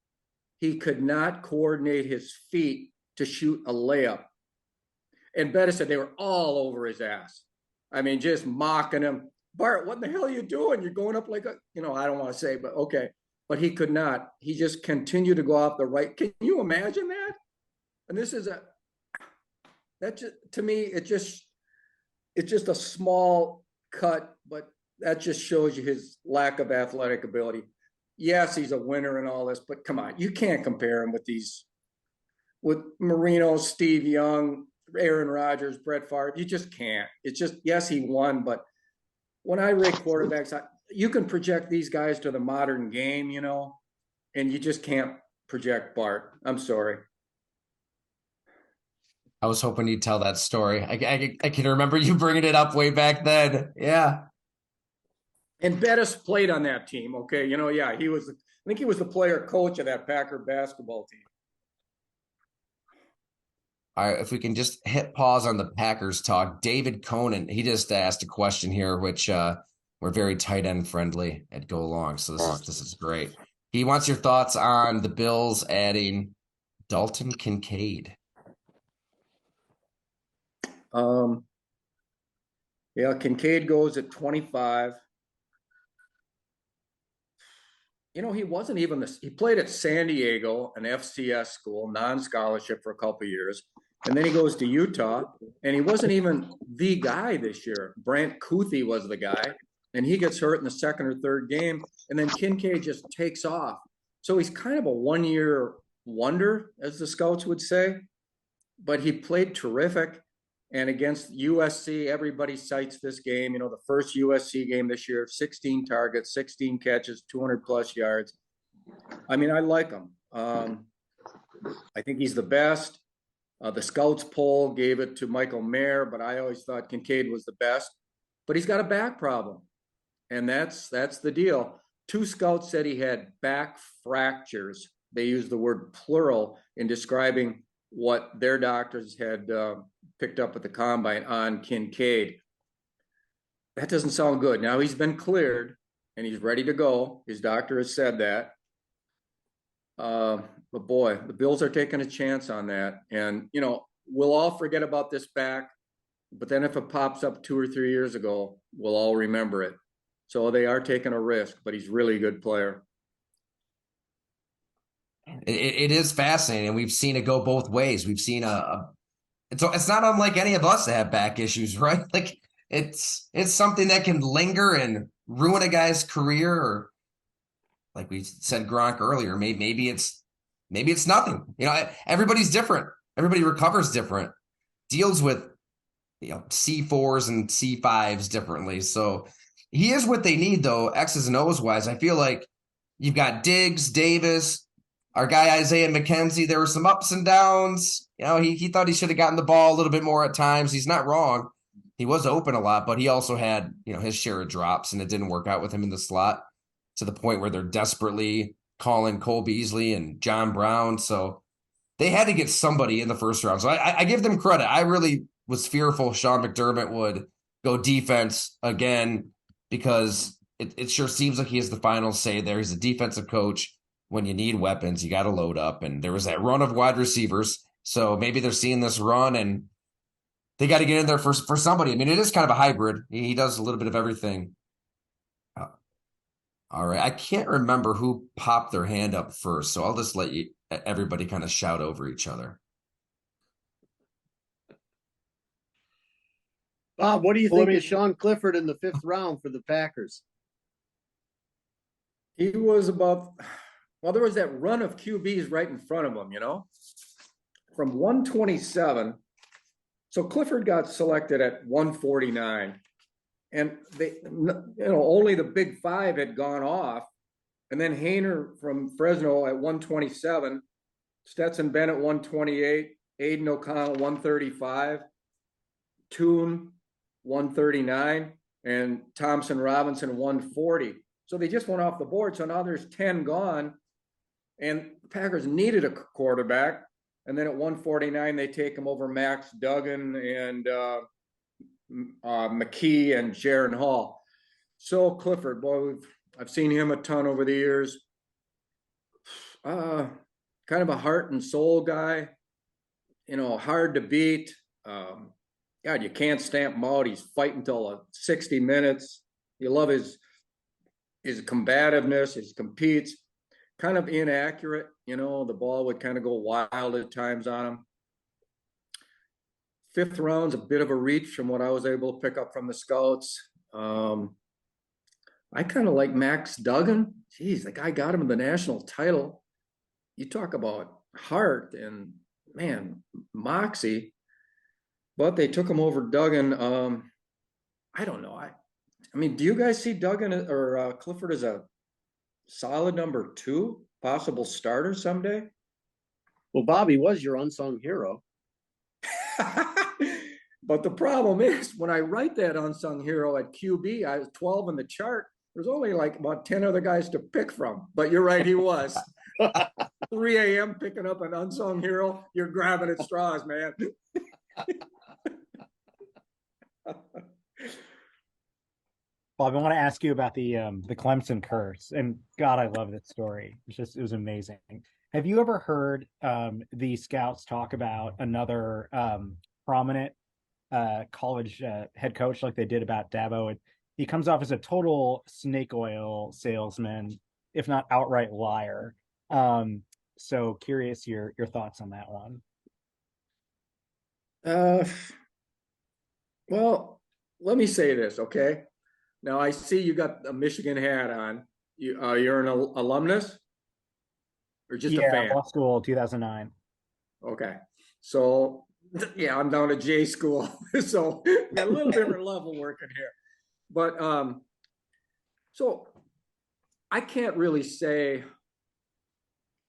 He could not coordinate his feet to shoot a layup. And Bettis said they were all over his ass. I mean, just mocking him. Bart, what the hell are you doing? You're going up like a, I don't want to say, but okay. But he could not. He just continued to go off the right. Can you imagine that? And this is that just, to me, it's just a small cut, but that just shows you his lack of athletic ability. Yes, he's a winner and all this, but come on, you can't compare him with Marino, Steve Young, Aaron Rodgers, Brett Favre. You just can't. It's just, yes, he won, but when I rate quarterbacks, you can project these guys to the modern game, and you just can't project Bart. I'm sorry. I was hoping you'd tell that story. I can remember you bringing it up way back then. Yeah. And Bettis played on that team. Okay. Yeah, I think he was the player coach of that Packer basketball team. All right. If we can just hit pause on the Packers talk. David Conan, he just asked a question here, which we're very tight end friendly at Go Long. So this is great. He wants your thoughts on the Bills adding Dalton Kincaid. Yeah, Kincaid goes at 25. He wasn't even he played at San Diego, an FCS school, non-scholarship for a couple of years. And then he goes to Utah, and he wasn't even the guy this year. Brant Kuthi was the guy, and he gets hurt in the second or third game, and then Kincaid just takes off. So he's kind of a one-year wonder, as the scouts would say, but he played terrific. And against USC, everybody cites this game, the first USC game this year, 16 targets, 16 catches, 200 plus yards. I mean, I like him. I think he's the best. The scouts poll gave it to Michael Mayer, but I always thought Kincaid was the best. But he's got a back problem, and that's the deal. 2 scouts said he had back fractures. They used the word plural in describing what their doctors had picked up at the combine on Kincaid. That doesn't sound good. Now he's been cleared and he's ready to go. His doctor has said that. But boy, the Bills are taking a chance on that. And, we'll all forget about this back, but then if it pops up 2 or 3 years ago, we'll all remember it. So they are taking a risk, but he's really a good player. It is fascinating. We've seen it go both ways. We've seen it's not unlike any of us that have back issues, right? Like it's something that can linger and ruin a guy's career, or like we said Gronk earlier, maybe it's nothing. Everybody's different. Everybody recovers different, deals with C4s and C5s differently. So he is what they need, though, X's and O's wise. I feel like you've got Diggs, Davis, our guy Isaiah McKenzie. There were some ups and downs. He thought he should have gotten the ball a little bit more at times. He's not wrong. He was open a lot, but he also had his share of drops, and it didn't work out with him in the slot to the point where they're desperately calling Cole Beasley and John Brown. So they had to get somebody in the first round. So I give them credit. I really was fearful Sean McDermott would go defense again, because it sure seems like he has the final say there. He's a defensive coach. When you need weapons, you got to load up. And there was that run of wide receivers. So maybe they're seeing this run and they got to get in there for somebody. I mean, it is kind of a hybrid. He does a little bit of everything. All right. I can't remember who popped their hand up first, so I'll just let everybody kind of shout over each other. Bob, what do you think of Sean Clifford in the 5th round for the Packers? He was there was that run of QBs right in front of him, from 127. So Clifford got selected at 149, and they, only the big 5 had gone off, and then Hayner from Fresno at 127, Stetson Bennett 128, Aiden O'Connell 135, Toon 139, and Thompson Robinson 140. So they just went off the board. So now there's 10 gone, and the Packers needed a quarterback. And then at 149, they take him over Max Duggan and McKee and Jaron Hall. So Clifford, boy, I've seen him a ton over the years. Kind of a heart and soul guy, hard to beat. God, you can't stamp him out. He's fighting till 60 minutes. You love his combativeness, his competes. Kind of inaccurate, the ball would kind of go wild at times on him. 5th round's a bit of a reach from what I was able to pick up from the scouts. I kind of like Max Duggan. Geez, the guy got him the national title. You talk about heart and, man, moxie. But they took him over Duggan. I don't know. I mean, do you guys see Duggan or Clifford as a solid number 2, possible starter someday? Well, Bobby was your unsung hero. But the problem is, when I write that unsung hero at QB, I was 12 in the chart. There's only like about 10 other guys to pick from. But you're right, he was. 3 a.m. picking up an unsung hero. You're grabbing at straws, man. Bob, I want to ask you about the Clemson curse, and God, I love that story. It was amazing. Have you ever heard the scouts talk about another prominent college head coach like they did about Dabo? He comes off as a total snake oil salesman, if not outright liar. So curious your thoughts on that one. Well, let me say this, okay? Now I see you got a Michigan hat on. You're an alumnus, or just a fan? Law school, 2009. Okay, so yeah, I'm down to J school, so got a little different level working here. But so I can't really say.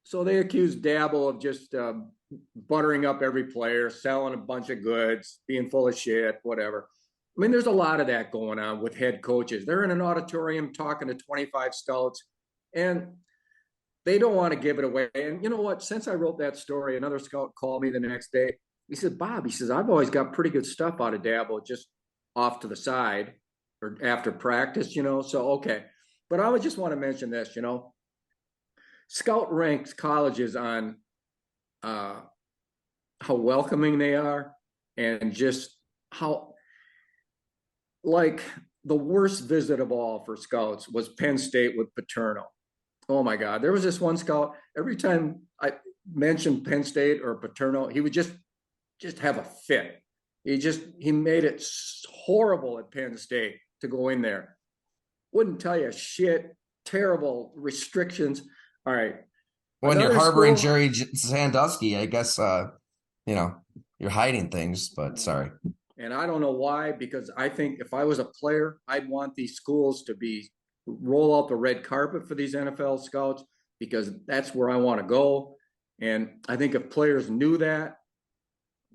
So they accused Dabo of just buttering up every player, selling a bunch of goods, being full of shit, whatever. I mean, there's a lot of that going on with head coaches. They're in an auditorium talking to 25 scouts, and they don't want to give it away. And you know what? Since I wrote that story, another scout called me the next day. He said, Bob, he says, I've always got pretty good stuff out of Dabo just off to the side or after practice, So, okay. But I would just want to mention this, Scout ranks colleges on how welcoming they are and just how, like, the worst visit of all for scouts was Penn State with Paterno. Oh my God. There was this one scout, every time I mentioned Penn State or Paterno, he would just have a fit. He made it horrible at Penn State to go in there. Wouldn't tell you shit, terrible restrictions. All right. When you're harboring Jerry Sandusky, I guess, you're hiding things, but sorry. And I don't know why, because I think if I was a player, I'd want these schools to roll out the red carpet for these NFL scouts, because that's where I want to go. And I think if players knew that,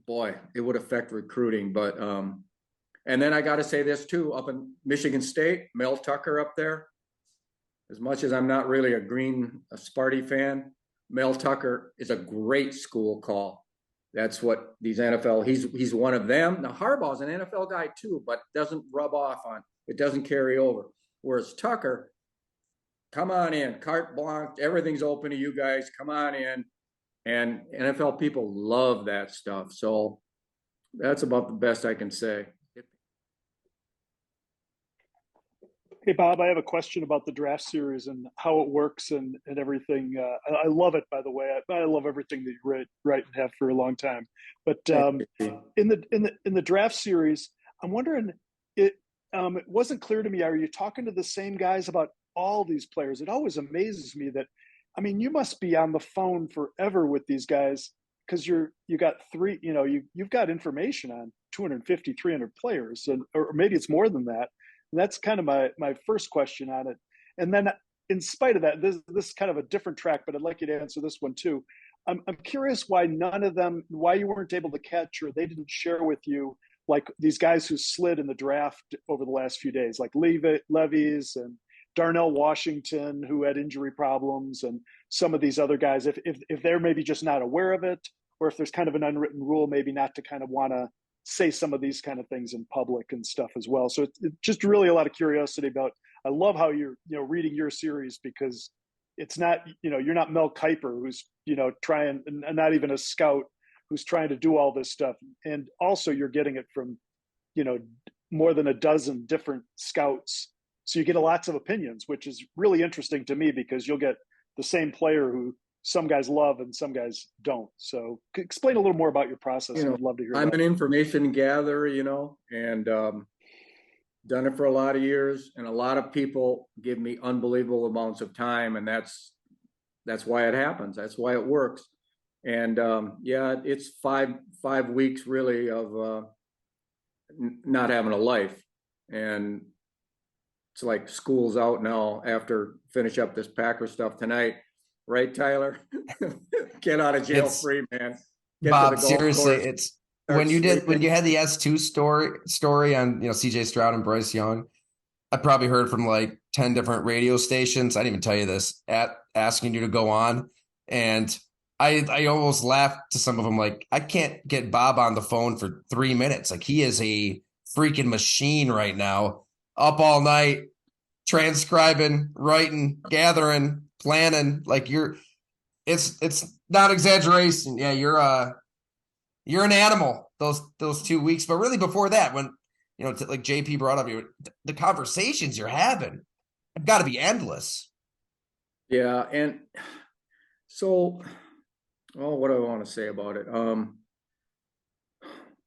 boy, it would affect recruiting. But, and then I got to say this too, up in Michigan State, Mel Tucker up there. As much as I'm not really a Sparty fan, Mel Tucker is a great school call. That's what these NFL, he's one of them. Now Harbaugh's an NFL guy too, but doesn't rub off on, it doesn't carry over. Whereas Tucker, come on in, carte blanche, everything's open to you guys, come on in. And NFL people love that stuff. So that's about the best I can say. Hey, Bob, I have a question about the draft series and how it works and everything. I love it, by the way. I love everything that you write and have for a long time. But in the draft series, I'm wondering, it wasn't clear to me, are you talking to the same guys about all these players? It always amazes me that, I mean, you must be on the phone forever with these guys, because you got you've got information on 250, 300 players, or maybe it's more than that. And that's kind of my first question on it. And then in spite of that, this is kind of a different track, but I'd like you to answer this one too. I'm curious why why you weren't able to catch, or they didn't share with you, like these guys who slid in the draft over the last few days, like Levis and Darnell Washington, who had injury problems, and some of these other guys, if they're maybe just not aware of it, or if there's kind of an unwritten rule, maybe not to kind of want to say some of these kind of things in public and stuff as well. So it's just really a lot of curiosity about. I love how you're reading your series, because it's not you're not Mel Kiper who's trying, and not even a scout who's trying to do all this stuff, and also you're getting it from more than a dozen different scouts, so you get lots of opinions, which is really interesting to me, because you'll get the same player who some guys love and some guys don't. So explain a little more about your process. I'd love to hear. I'm that. an information gatherer, and done it for a lot of years, and a lot of people give me unbelievable amounts of time, and that's why it happens. That's why it works. And it's five weeks really of not having a life, and it's like school's out now after finish up this Packer stuff tonight, right, Tyler? Get out of jail free, man. Get Bob, to the golf seriously, course, it's start when you sleeping. had the S2 story on CJ Stroud and Bryce Young. I probably heard from like 10 different radio stations. I didn't even tell you this, asking you to go on. And I almost laughed to some of them, like, I can't get Bob on the phone for 3 minutes. Like, he is a freaking machine right now, up all night, transcribing, writing, gathering, planning. Like, it's not exaggeration. Yeah, you're an animal those 2 weeks. But really before that, when like JP brought up, the conversations you're having have got to be endless. Yeah, and so, what do I want to say about it?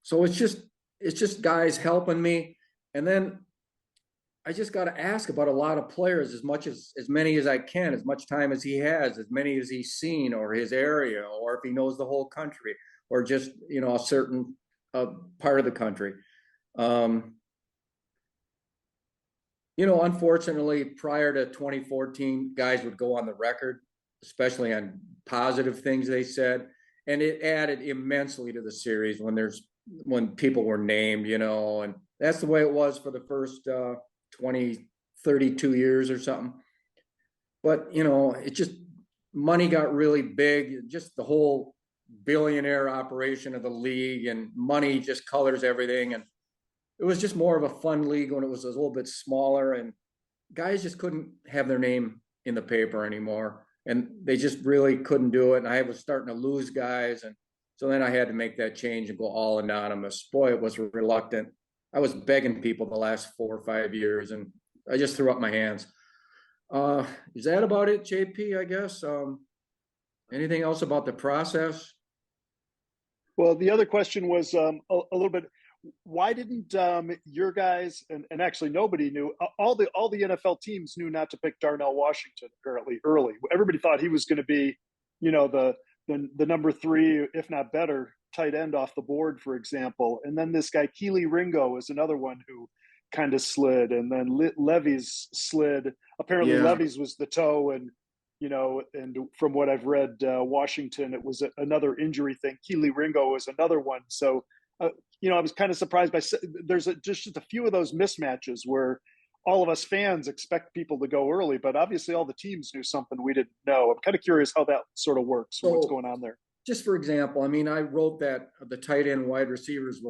So it's just guys helping me, and then I just got to ask about a lot of players, as many as I can, as much time as he has, as many as he's seen, or his area, or if he knows the whole country, or just a certain part of the country. Unfortunately, prior to 2014, guys would go on the record, especially on positive things they said, and it added immensely to the series when people were named, and that's the way it was for the first 32 years or something. But it just, money got really big, just the whole billionaire operation of the league, and money just colors everything. And it was just more of a fun league when it was a little bit smaller, and guys just couldn't have their name in the paper anymore, and they just really couldn't do it. And I was starting to lose guys, and so then I had to make that change and go all anonymous. Boy, it was reluctant. I was begging people the last 4 or 5 years, and I just threw up my hands. Is that about it, JP, I guess? Anything else about the process? Well, the other question was a little bit, why didn't your guys, and actually nobody knew, all the NFL teams knew not to pick Darnell Washington apparently early. Everybody thought he was going to be, the number 3, if not better, tight end off the board, for example. And then this guy Keely Ringo is another one who kind of slid, and then Levy's slid. Apparently Levy's was the toe, and and from what I've read, Washington, it was another injury thing. Keely Ringo was another one. So I was kind of surprised by there's just a few of those mismatches where all of us fans expect people to go early, but obviously all the teams knew something we didn't know. I'm kind of curious how that sort of works. So, what's going on there? Just for example, I wrote that the tight end wide receivers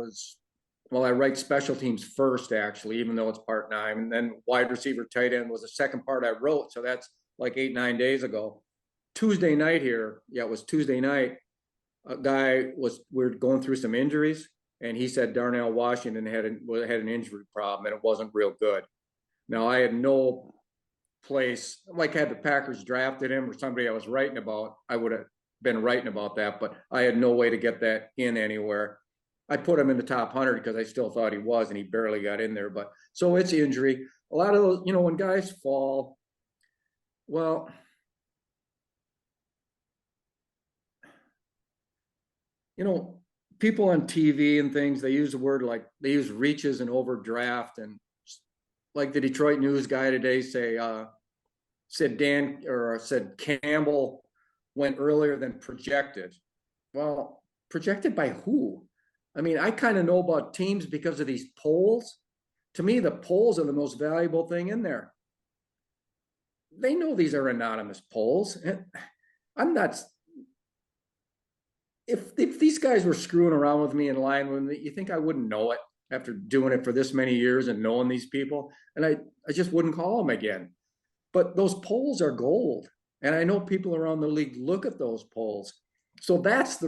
I write special teams first, actually, even though it's part 9, and then wide receiver tight end was the second part I wrote. So that's like 8-9 days ago. Tuesday night here. Yeah, it was Tuesday night. A guy we're going through some injuries, and he said Darnell Washington had an injury problem, and it wasn't real good. Now, I had no place, like had the Packers drafted him or somebody I was writing about, I would have been writing about that, but I had no way to get that in anywhere. I put him in the top 100 because I still thought he was, and he barely got in there. But so it's injury. A lot of those, when guys fall, well, people on TV and things, they use the word, like they use reaches and overdraft, and like the Detroit News guy today said Campbell went earlier than projected. Well, projected by who? I kind of know about teams because of these polls. To me, the polls are the most valuable thing in there. They know these are anonymous polls. I'm not. if these guys were screwing around with me and lying with me, you think I wouldn't know it after doing it for this many years and knowing these people? And I just wouldn't call them again. But those polls are gold. And I know people around the league look at those polls. So that's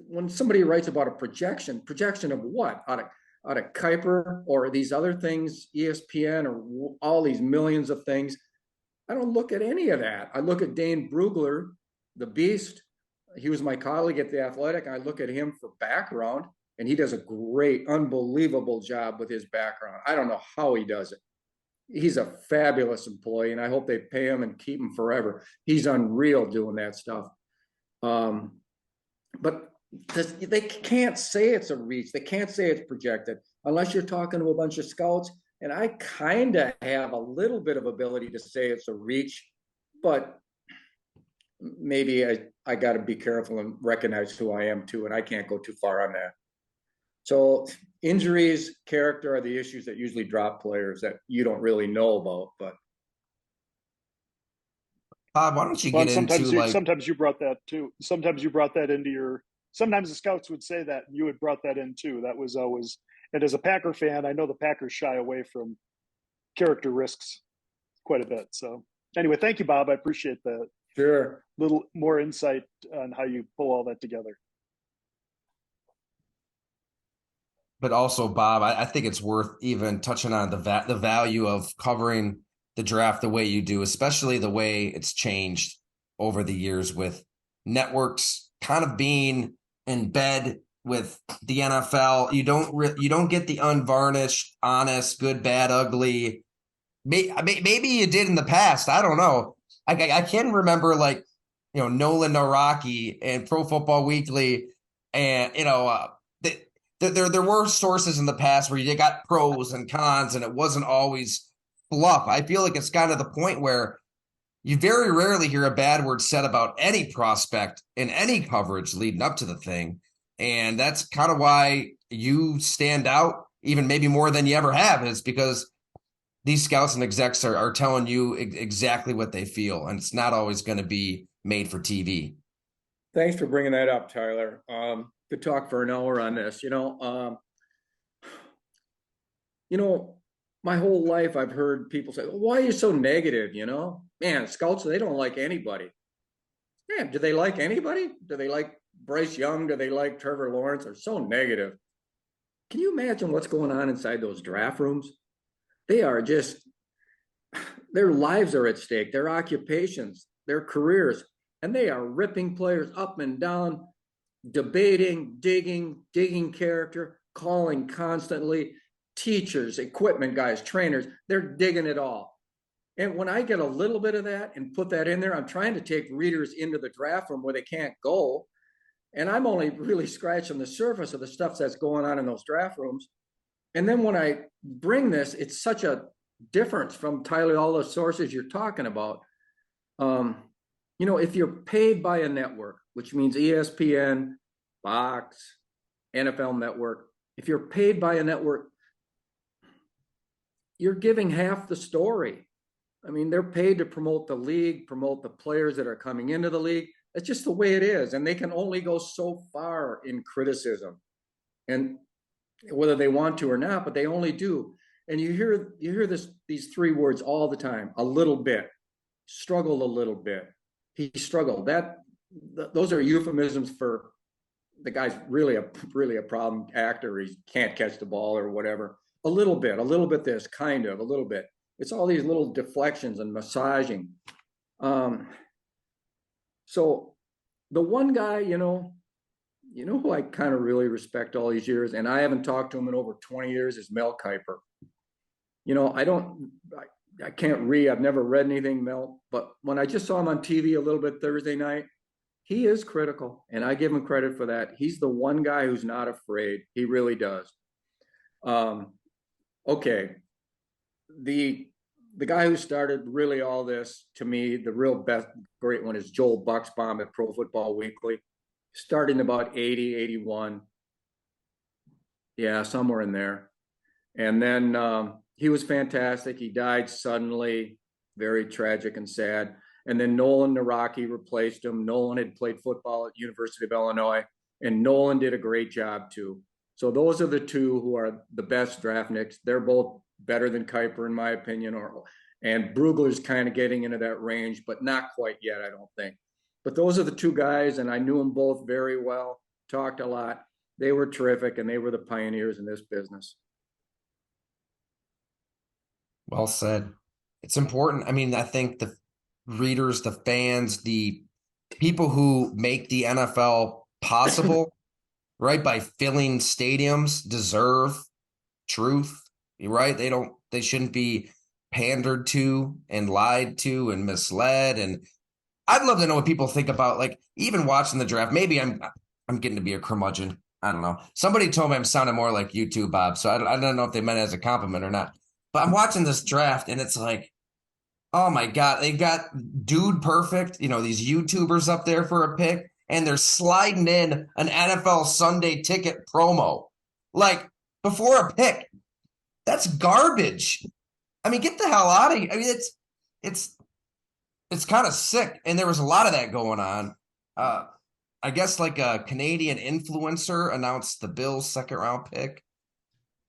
when somebody writes about a projection of what? Out of Kuiper or these other things, ESPN or all these millions of things. I don't look at any of that. I look at Dane Brugler, the beast. He was my colleague at the Athletic. I look at him for background, and he does a great, unbelievable job with his background. I don't know how he does it. He's a fabulous employee, and I hope they pay him and keep him forever. He's unreal doing that stuff. But they can't say it's a reach. They can't say it's projected unless you're talking to a bunch of scouts. And I kind of have a little bit of ability to say it's a reach, but maybe I got to be careful and recognize who I am too. And I can't go too far on that. So injuries, character are the issues that usually drop players that you don't really know about. But Bob, why don't you get into sometimes you brought that too. Sometimes you brought that into your. Sometimes the scouts would say that, and you had brought that in too. That was always. And as a Packer fan, I know the Packers shy away from character risks quite a bit. So anyway, thank you, Bob. I appreciate that. sure. Little more insight on how you pull all that together. But also, Bob, I think it's worth even touching on the value of covering the draft the way you do, especially the way it's changed over the years with networks kind of being in bed with the NFL. You don't get the unvarnished, honest, good, bad, ugly. Maybe you did in the past. I don't know. I can remember Nolan Naraki and Pro Football Weekly, and there were sources in the past where you got pros and cons, and it wasn't always fluff. I feel like it's kind of the point where you very rarely hear a bad word said about any prospect in any coverage leading up to the thing. And that's kind of why you stand out even maybe more than you ever have, is because these scouts and execs are telling you exactly what they feel. And it's not always going to be made for TV. Thanks for bringing that up, Tyler. Could talk for an hour on this. My whole life I've heard people say, "Why are you so negative?" Man, scouts, they don't like anybody. Man, do they like anybody? Do they like Bryce Young? Do they like Trevor Lawrence? They're so negative. Can you imagine what's going on inside those draft rooms? They are just, their lives are at stake, their occupations, their careers, and they are ripping players up and down, debating, digging character, calling constantly. Teachers, equipment guys, trainers, they're digging it all. And when I get a little bit of that and put that in there, I'm trying to take readers into the draft room where they can't go. And I'm only really scratching the surface of the stuff that's going on in those draft rooms. And then when I bring this, it's such a difference from, Tyler, all the sources you're talking about. If you're paid by a network, which means ESPN, Fox, NFL Network, if you're paid by a network, you're giving half the story. I mean, they're paid to promote the league, promote the players that are coming into the league. That's just the way it is. And they can only go so far in criticism, and whether they want to or not, but they only do. And you hear these three words all the time: a little bit, struggled a little bit. He struggled. Those are euphemisms for the guy's really a problem actor. He can't catch the ball or whatever. A little bit this, kind of, a little bit. It's all these little deflections and massaging. So the one guy, who I kind of really respect all these years, and I haven't talked to him in over 20 years, is Mel Kiper. I can't read. I've never read anything, Mel, but when I just saw him on TV a little bit Thursday night, he is critical, and I give him credit for that. He's the one guy who's not afraid. He really does. Okay. The guy who started really all this, to me, the real best, great one, is Joel Bucksbaum at Pro Football Weekly, starting about 80, 81. Yeah, somewhere in there. And then he was fantastic. He died suddenly, very tragic and sad. And then Nolan Naraki replaced him. Nolan had played football at University of Illinois, and Nolan did a great job too. So those are the two who are the best draft nicks. They're both better than Kuiper, in my opinion, and Brugler's kind of getting into that range, but not quite yet, I don't think. But those are the two guys, and I knew them both very well, talked a lot. They were terrific, and they were the pioneers in this business. Well said. It's important. I mean, I think the readers, the fans, the people who make the NFL possible, right, by filling stadiums deserve truth, right? They shouldn't be pandered to and lied to and misled. And I'd love to know what people think about, like, even watching the draft. Maybe I'm getting to be a curmudgeon. I don't know. Somebody told me I'm sounding more like you too, Bob. So I don't know if they meant it as a compliment or not. But I'm watching this draft and it's like, oh my God, they got Dude Perfect, these YouTubers up there for a pick, and they're sliding in an NFL Sunday ticket promo. Like, before a pick. That's garbage. I mean, get the hell out of here. I mean, it's kind of sick. And there was a lot of that going on. I guess like a Canadian influencer announced the Bills' second round pick.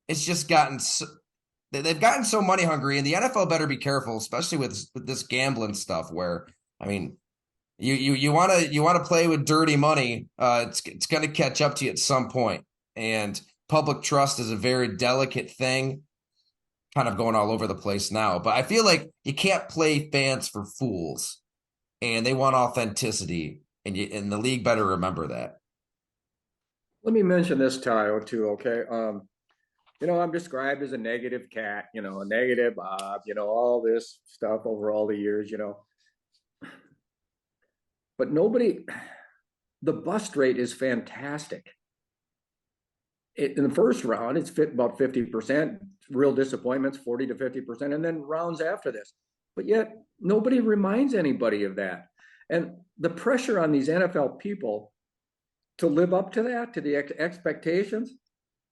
It's just they've gotten so money hungry, and the NFL better be careful, especially with this gambling stuff. Where, I mean, you want to play with dirty money. It's going to catch up to you at some point. And public trust is a very delicate thing, kind of going all over the place now. But I feel like you can't play fans for fools, and they want authenticity, and the league better remember that. Let me mention this, Tayo, too, okay? I'm described as a negative cat, a negative Bob, all this stuff over all the years, But the bust rate is fantastic. In the first round, it's about 50%, real disappointments, 40 to 50%, and then rounds after this. But yet, nobody reminds anybody of that. And the pressure on these NFL people to live up to that, to the expectations,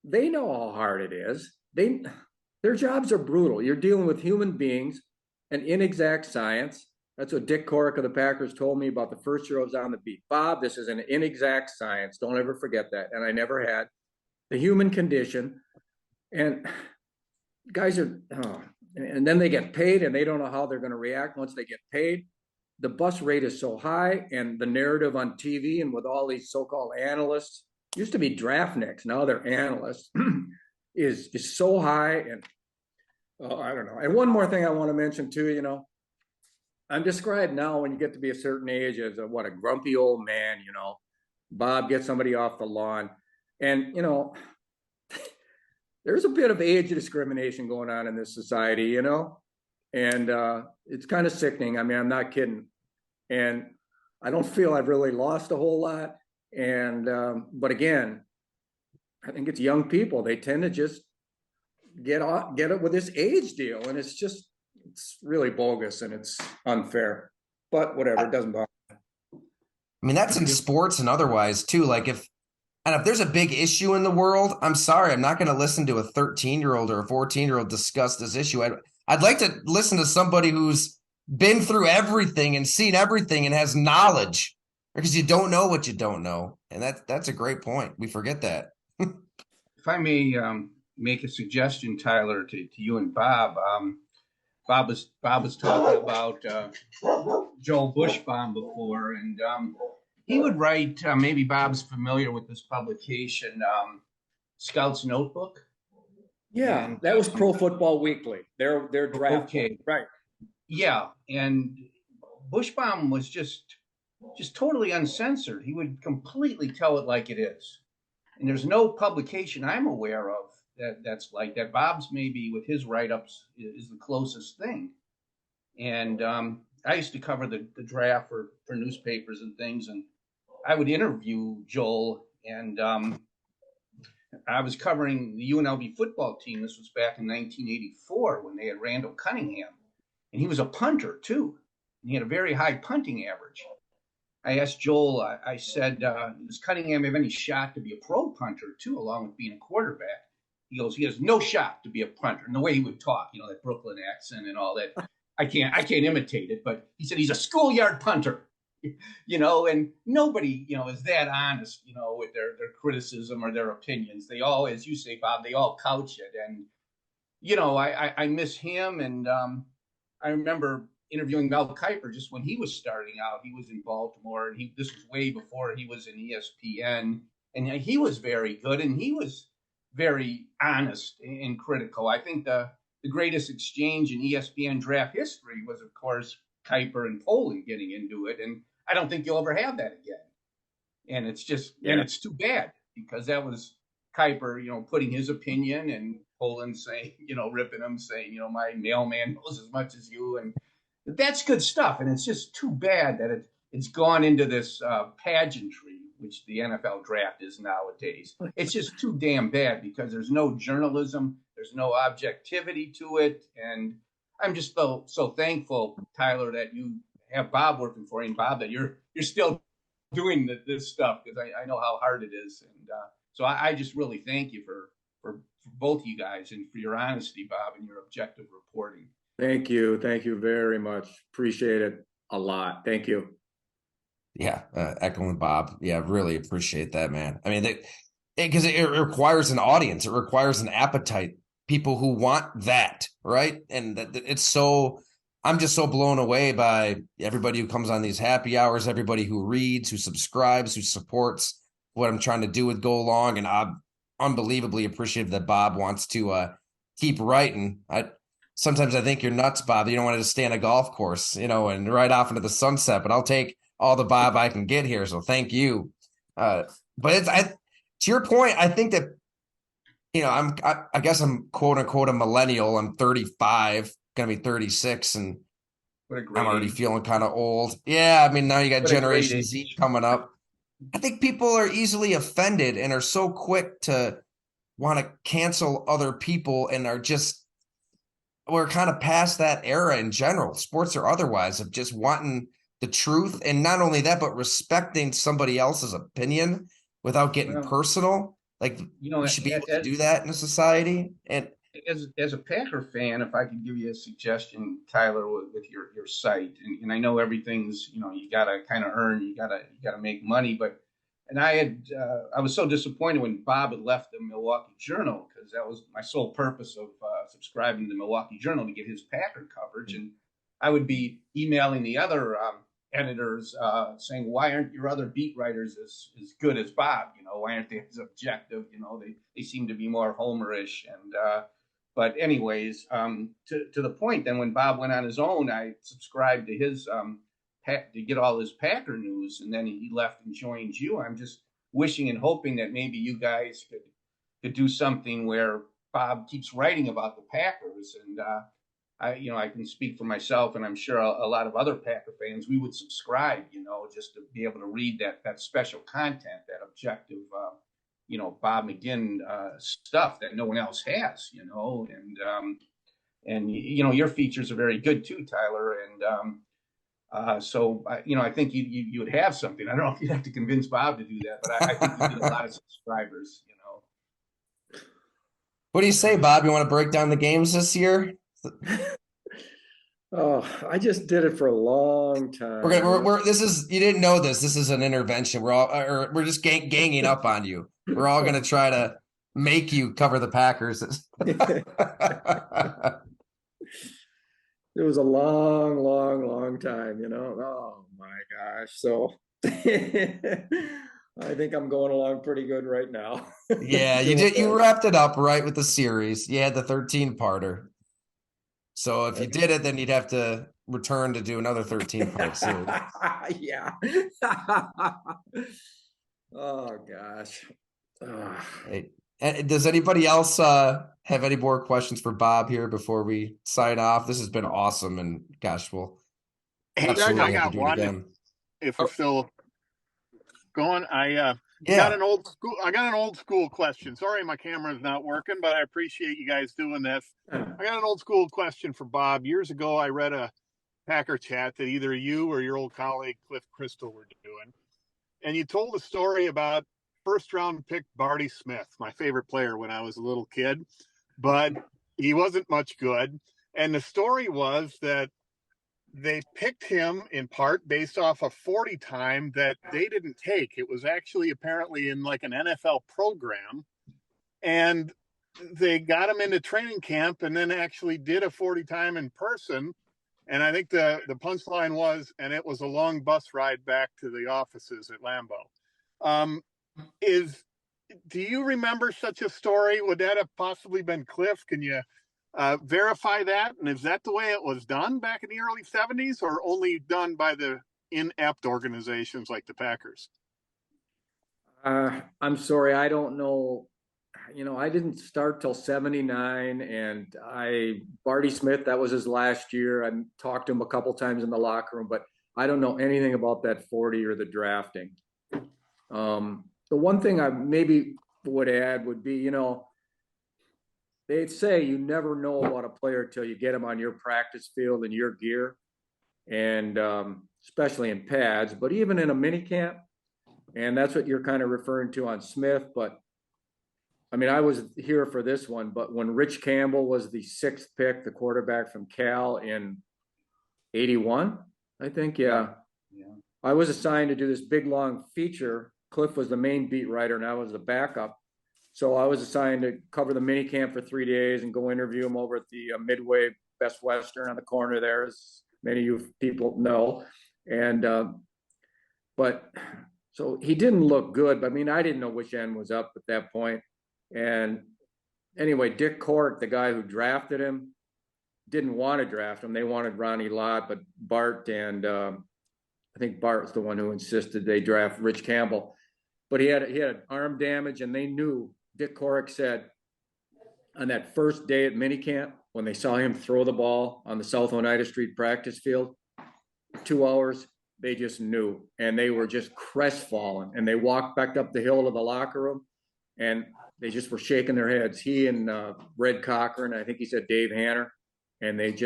they know how hard it is. Their jobs are brutal. You're dealing with human beings and inexact science. That's what Dick Corrick of the Packers told me about the first year I was on the beat. Bob, this is an inexact science. Don't ever forget that. And I never had. The human condition, and guys and then they get paid, and they don't know how they're going to react once they get paid. The bust rate is so high, and the narrative on TV and with all these so-called analysts, used to be draft nicks, now they're analysts, is so high, and I don't know. And one more thing I want to mention too, I'm described now when you get to be a certain age as a grumpy old man, Bob gets somebody off the lawn. And, there's a bit of age discrimination going on in this society, and it's kind of sickening. I mean, I'm not kidding. And I don't feel I've really lost a whole lot. And, but again, I think it's young people. They tend to just get it with this age deal. And it's really bogus and it's unfair, but whatever, it doesn't bother me. I mean, that's in sports and otherwise too. Like if there's a big issue in the world, I'm sorry, I'm not going to listen to a 13-year-old or a 14-year-old discuss this issue. I'd like to listen to somebody who's been through everything and seen everything and has knowledge, because you don't know what you don't know. And that's a great point. We forget that. If I may make a suggestion, Tyler, to you and Bob. Bob was talking about Joel Bushbaum before, and he would write, maybe Bob's familiar with this publication, Scout's Notebook. Yeah, and that was Pro Football Weekly. Their draft. Okay. Right. Yeah, and Bushbaum was just totally uncensored. He would completely tell it like it is. And there's no publication I'm aware of that's like that. Bob's maybe with his write-ups is the closest thing. And I used to cover the draft for newspapers and things, and I would interview Joel, and I was covering the UNLV football team. This was back in 1984 when they had Randall Cunningham, and he was a punter too. And he had a very high punting average. I asked Joel, I said, does Cunningham have any shot to be a pro punter too, along with being a quarterback? He goes, he has no shot to be a punter. And the way he would talk, that Brooklyn accent and all that. I can't imitate it, but he said he's a schoolyard punter. And nobody, is that honest, with their criticism or their opinions. They all, as you say, Bob, they all couch it. And, I miss him. And I remember interviewing Mel Kiper just when he was starting out. He was in Baltimore, and this was way before he was in ESPN. And he was very good, and he was very honest and critical. I think the greatest exchange in ESPN draft history was, of course, Kiper and Poland getting into it. And I don't think you'll ever have that again. And it's just, and it's too bad, because that was Kiper, putting his opinion, and Poland saying, ripping him, saying, my mailman knows as much as you. And that's good stuff. And it's just too bad that it's gone into this pageantry, which the NFL draft is nowadays. It's just too damn bad, because there's no journalism, there's no objectivity to it. And I'm just so thankful, Tyler, that you have Bob working for you, and Bob, that you're still doing this stuff, because I know how hard it is. And so I just really thank you for both you guys, and for your honesty, Bob, and your objective reporting. Thank you very much. Appreciate it a lot. Thank you. Yeah, echoing Bob. Yeah, really appreciate that, man. I mean, because it requires an audience, it requires an appetite, people who want that, right? And it's so, I'm just so blown away by everybody who comes on these happy hours, everybody who reads, who subscribes, who supports what I'm trying to do with Go Long. And I'm unbelievably appreciative that Bob wants to keep writing. Sometimes I think you're nuts, Bob. You don't want to just stay on a golf course, and ride off into the sunset, but I'll take all the Bob I can get here. So thank you. But to your point, I think that, I guess I'm quote unquote a millennial. I'm 35, gonna be 36, and I'm already feeling kind of old. Yeah, I mean, now you got Generation Z coming up. I think people are easily offended and are so quick to want to cancel other people, and we're kind of past that era in general, sports or otherwise, of just wanting the truth. And not only that, but respecting somebody else's opinion without getting personal. Like, you should be able to do that in a society. And as a Packer fan, if I could give you a suggestion, Tyler, with your site, and I know everything's, you got to kind of earn, you got to make money, and I was so disappointed when Bob had left the Milwaukee Journal, because that was my sole purpose of subscribing to the Milwaukee Journal, to get his Packer coverage. And I would be emailing the other editors saying, why aren't your other beat writers as good as Bob? Why aren't they as objective? They seem to be more homerish. And but anyways, to the point, then when Bob went on his own, I subscribed to his to get all his Packer news, and then he left and joined you. I'm just wishing and hoping that maybe you guys could do something where Bob keeps writing about the Packers. And I can speak for myself, and I'm sure a lot of other Packer fans, we would subscribe, just to be able to read that special content, that objective, Bob McGinn stuff that no one else has, and your features are very good too, Tyler. And so I think you would have something. I don't know if you'd have to convince Bob to do that, but I think you get a lot of subscribers. What do you say, Bob? You want to break down the games this year? Oh, I just did it for a long time. This is, you didn't know this. This is an intervention. We're just ganging up on you. We're all going to try to make you cover the Packers. It was a long, long, long time, Oh my gosh. So I think I'm going along pretty good right now. Yeah, you did. You wrapped it up right with the series. You had the 13-parter. So if you did it, then you'd have to return to do another 13-part series. Yeah. Oh gosh. Hey, does anybody else have any more questions for Bob here before we sign off? This has been awesome, and gosh, we'll absolutely have to do it again. If we're still going, I got an old school question. Sorry, my camera's not working, but I appreciate you guys doing this. I got an old school question for Bob. Years ago, I read a Packer chat that either you or your old colleague Cliff Crystal were doing, and you told a story about first-round pick Barty Smith, my favorite player when I was a little kid, but he wasn't much good. And the story was that they picked him in part based off a 40 time that they didn't take. It was actually apparently in like an NFL program. And they got him into training camp and then actually did a 40 time in person. And I think the punchline was, and it was a long bus ride back to the offices at Lambeau. Do you remember such a story? Would that have possibly been Cliff? Can you verify that? And is that the way it was done back in the early 70s, or only done by the inept organizations like the Packers? I'm sorry, I don't know. I didn't start till 79, and Barty Smith, that was his last year. I talked to him a couple times in the locker room, but I don't know anything about that 40 or the drafting. The one thing I maybe would add would be, they'd say you never know about a player till you get him on your practice field in your gear, and especially in pads, but even in a mini camp, and that's what you're kind of referring to on Smith. But I mean, I was here for this one, but when Rich Campbell was the 6th pick, the quarterback from Cal in 81, I think, yeah. I was assigned to do this big, long feature. Cliff was the main beat writer, and I was the backup. So I was assigned to cover the mini camp for 3 days and go interview him over at the Midway Best Western on the corner there, as many of you people know. And, but so he didn't look good, but I mean, I didn't know which end was up at that point. And anyway, Dick Cork, the guy who drafted him, didn't want to draft him. They wanted Ronnie Lott, but Bart and I think Bart's the one who insisted they draft Rich Campbell. But he had arm damage, and they knew. Dick Cork said on that first day at minicamp, when they saw him throw the ball on the South Oneida Street practice field, 2 hours, they just knew. And they were just crestfallen. And they walked back up the hill to the locker room, and they just were shaking their heads. He and Red Cochran, I think he said Dave Hanner, and it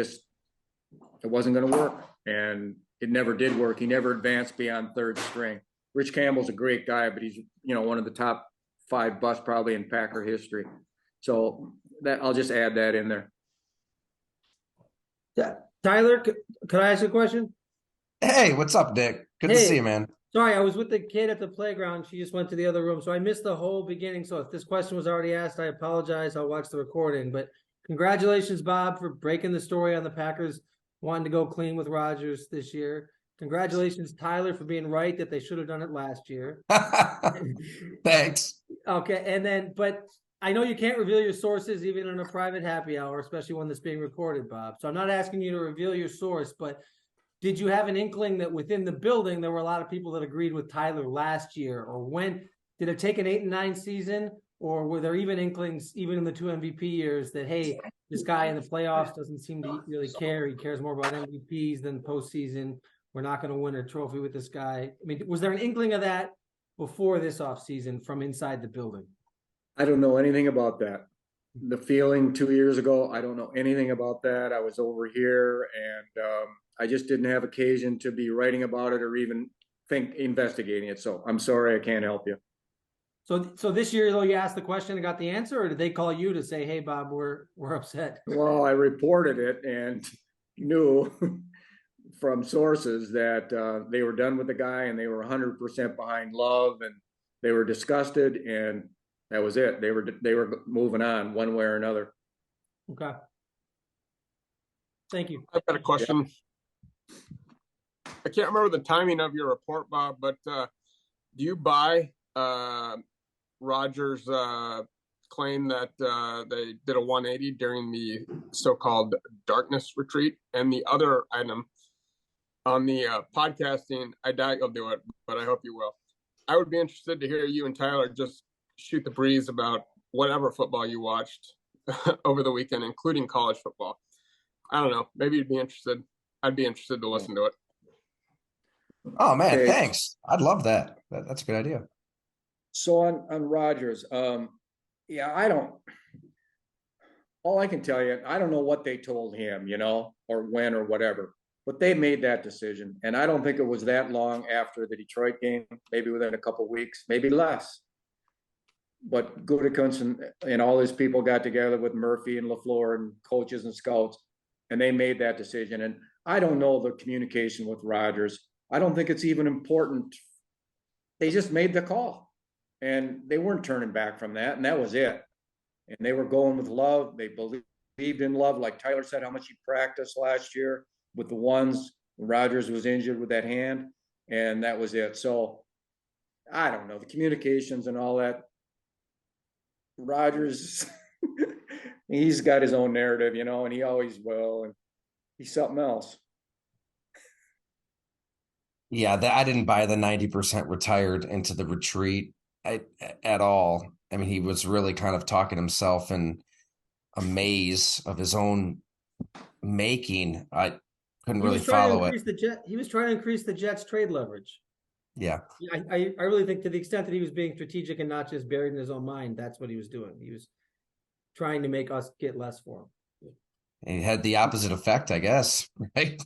wasn't going to work. And it never did work. He never advanced beyond 3rd string. Rich Campbell's a great guy, but he's, one of the top 5 busts probably in Packer history. So that I'll just add that in there. Yeah. Tyler, could I ask you a question? Hey, what's up, Dick? Good to see you, man. Sorry, I was with the kid at the playground. She just went to the other room, so I missed the whole beginning. So if this question was already asked, I apologize. I'll watch the recording. But congratulations, Bob, for breaking the story on the Packers wanting to go clean with Rodgers this year. Congratulations, Tyler, for being right that they should have done it last year. Thanks. Okay, and then, but I know you can't reveal your sources even in a private happy hour, especially one that's being recorded, Bob. So I'm not asking you to reveal your source, but did you have an inkling that within the building there were a lot of people that agreed with Tyler last year? Or when did it take an 8-9 season? Or were there even inklings, even in the 2 MVP years, that, hey, this guy in the playoffs doesn't seem to really care. He cares more about MVPs than postseason. We're not going to win a trophy with this guy. I mean, was there an inkling of that before this offseason from inside the building? I don't know anything about that. The feeling 2 years ago, I don't know anything about that. I was over here, and I just didn't have occasion to be writing about it or even investigating it. So I'm sorry, I can't help you. So this year, though, you asked the question and got the answer, or did they call you to say, hey, Bob, we're upset? Well, I reported it and knew from sources that they were done with the guy and they were 100% behind Love, and they were disgusted, and that was it. They were moving on one way or another. Okay. Thank you. I've got a question. Yeah. I can't remember the timing of your report, Bob, but do you buy Rodgers' claim that they did a 180 during the so-called darkness retreat? And the other item on the podcasting, I doubt you'll do it, but I hope you will. I would be interested to hear you and Tyler just shoot the breeze about whatever football you watched over the weekend, including college football. I don't know. Maybe you'd be interested. I'd be interested to listen to it. Oh, man, okay. Thanks. I'd love that. That's a good idea. So on Rodgers, all I can tell you, I don't know what they told him, or when or whatever, but they made that decision. And I don't think it was that long after the Detroit game, maybe within a couple of weeks, maybe less. But Gutekunst and all his people got together with Murphy and LaFleur and coaches and scouts, and they made that decision. And I don't know the communication with Rodgers. I don't think it's even important. They just made the call, and they weren't turning back from that, and that was it. And they were going with love. They believed in love, like Tyler said, how much he practiced last year with the ones when Rodgers was injured with that hand, and that was it. So I don't know the communications and all that. Rodgers, he's got his own narrative, you know, and he always will, and he's something else. Yeah, I didn't buy the 90% retired into the retreat at all. I mean, he was really kind of talking himself in a maze of his own making. I couldn't really follow it. He was trying to increase the Jets' trade leverage. Yeah. I really think to the extent that he was being strategic and not just buried in his own mind, that's what he was doing. He was trying to make us get less for him. And he had the opposite effect, I guess. Right?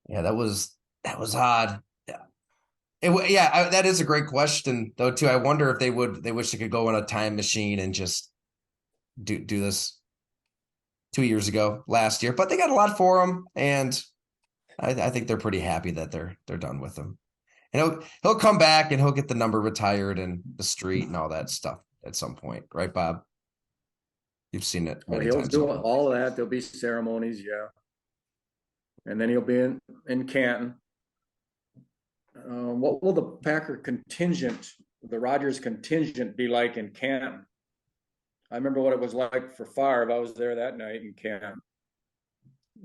Yeah, that was odd. Yeah. That is a great question, though. Too, I wonder if they wish they could go in a time machine and just do this 2 years ago, last year. But they got a lot for him, and I think they're pretty happy that they're done with him. And he'll come back and he'll get the number retired and the street and all that stuff at some point, right, Bob? You've seen it many He'll times. do all of that. There'll be ceremonies, yeah. And then he'll be in Canton. What will the Packer contingent, the Rodgers contingent, be like in Canton? I remember what it was like for Favre. I was there that night in Canton.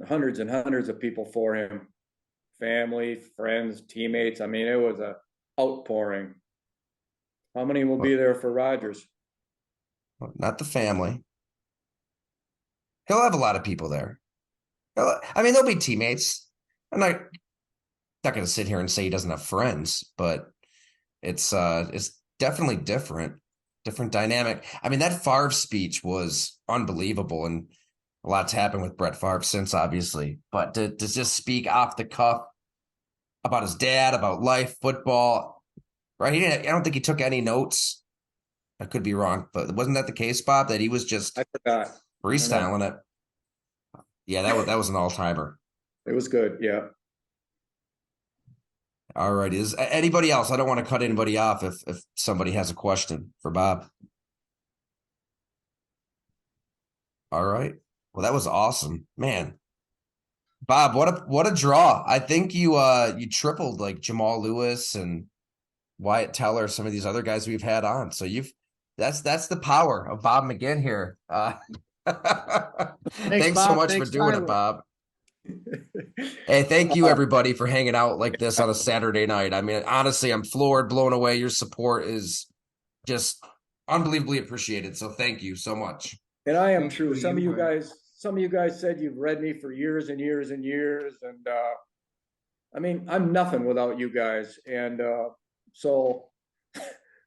Hundreds and hundreds of people for him. Family, friends, teammates. I mean, it was a outpouring. How many will be there for Rodgers? Not the family. He'll have a lot of people there. I mean, there'll be teammates. I'm not going to sit here and say he doesn't have friends, but it's definitely different dynamic. I mean, that Favre speech was unbelievable, and a lot's happened with Brett Favre since, obviously. But to just speak off the cuff about his dad, about life, football, right? I don't think he took any notes. I could be wrong, but wasn't that the case, Bob? That he was just freestyling it. Yeah, that was an all-timer. It was good, yeah. All right. Is anybody else? I don't want to cut anybody off if somebody has a question for Bob. All right. Well, that was awesome, man. Bob, what a draw. I think you tripled like Jamal Lewis and Wyatt Teller, some of these other guys we've had on. So that's the power of Bob McGinn here. Thanks Bob. so much Thanks, for doing Tyler. it, Bob. Hey, thank you everybody for hanging out like this on a Saturday night. I mean, honestly, I'm floored, blown away. Your support is just unbelievably appreciated. So thank you so much. And I am true. Some of you guys said you've read me for years and years and years. And I mean, I'm nothing without you guys. And so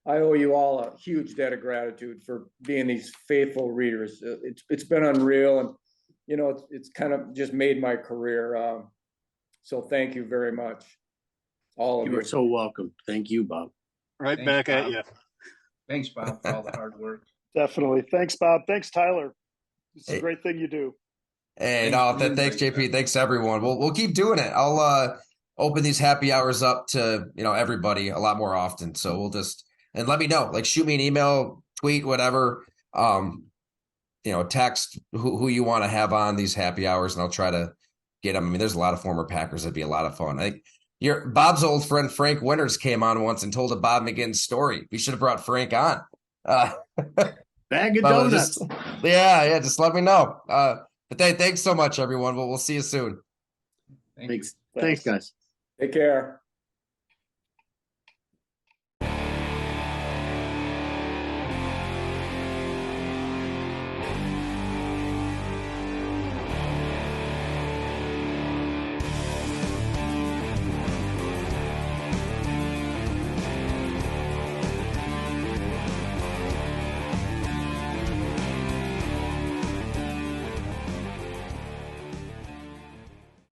I owe you all a huge debt of gratitude for being these faithful readers. It's been unreal, and you know, it's kind of just made my career. So thank you very much, all of you. You're so welcome. Thank you, Bob. Right Thanks, back at Bob. you. Thanks, Bob, for all the hard work. Definitely. Thanks, Bob. Thanks, Tyler. It's Hey. a great thing you do. Hey, Thanks, thanks, JP. Thanks everyone. We'll keep doing it. I'll open these happy hours up to everybody a lot more often. So we'll just and let me know. Like shoot me an email, tweet, whatever. Text who you want to have on these happy hours, and I'll try to get them. I mean, there's a lot of former Packers. That'd be a lot of fun. I think Bob's old friend Frank Winters came on once and told a Bob McGinn story. We should have brought Frank on. Bag of donuts. Just let me know. But thanks so much, everyone. We'll see you soon. Thanks, guys. Take care.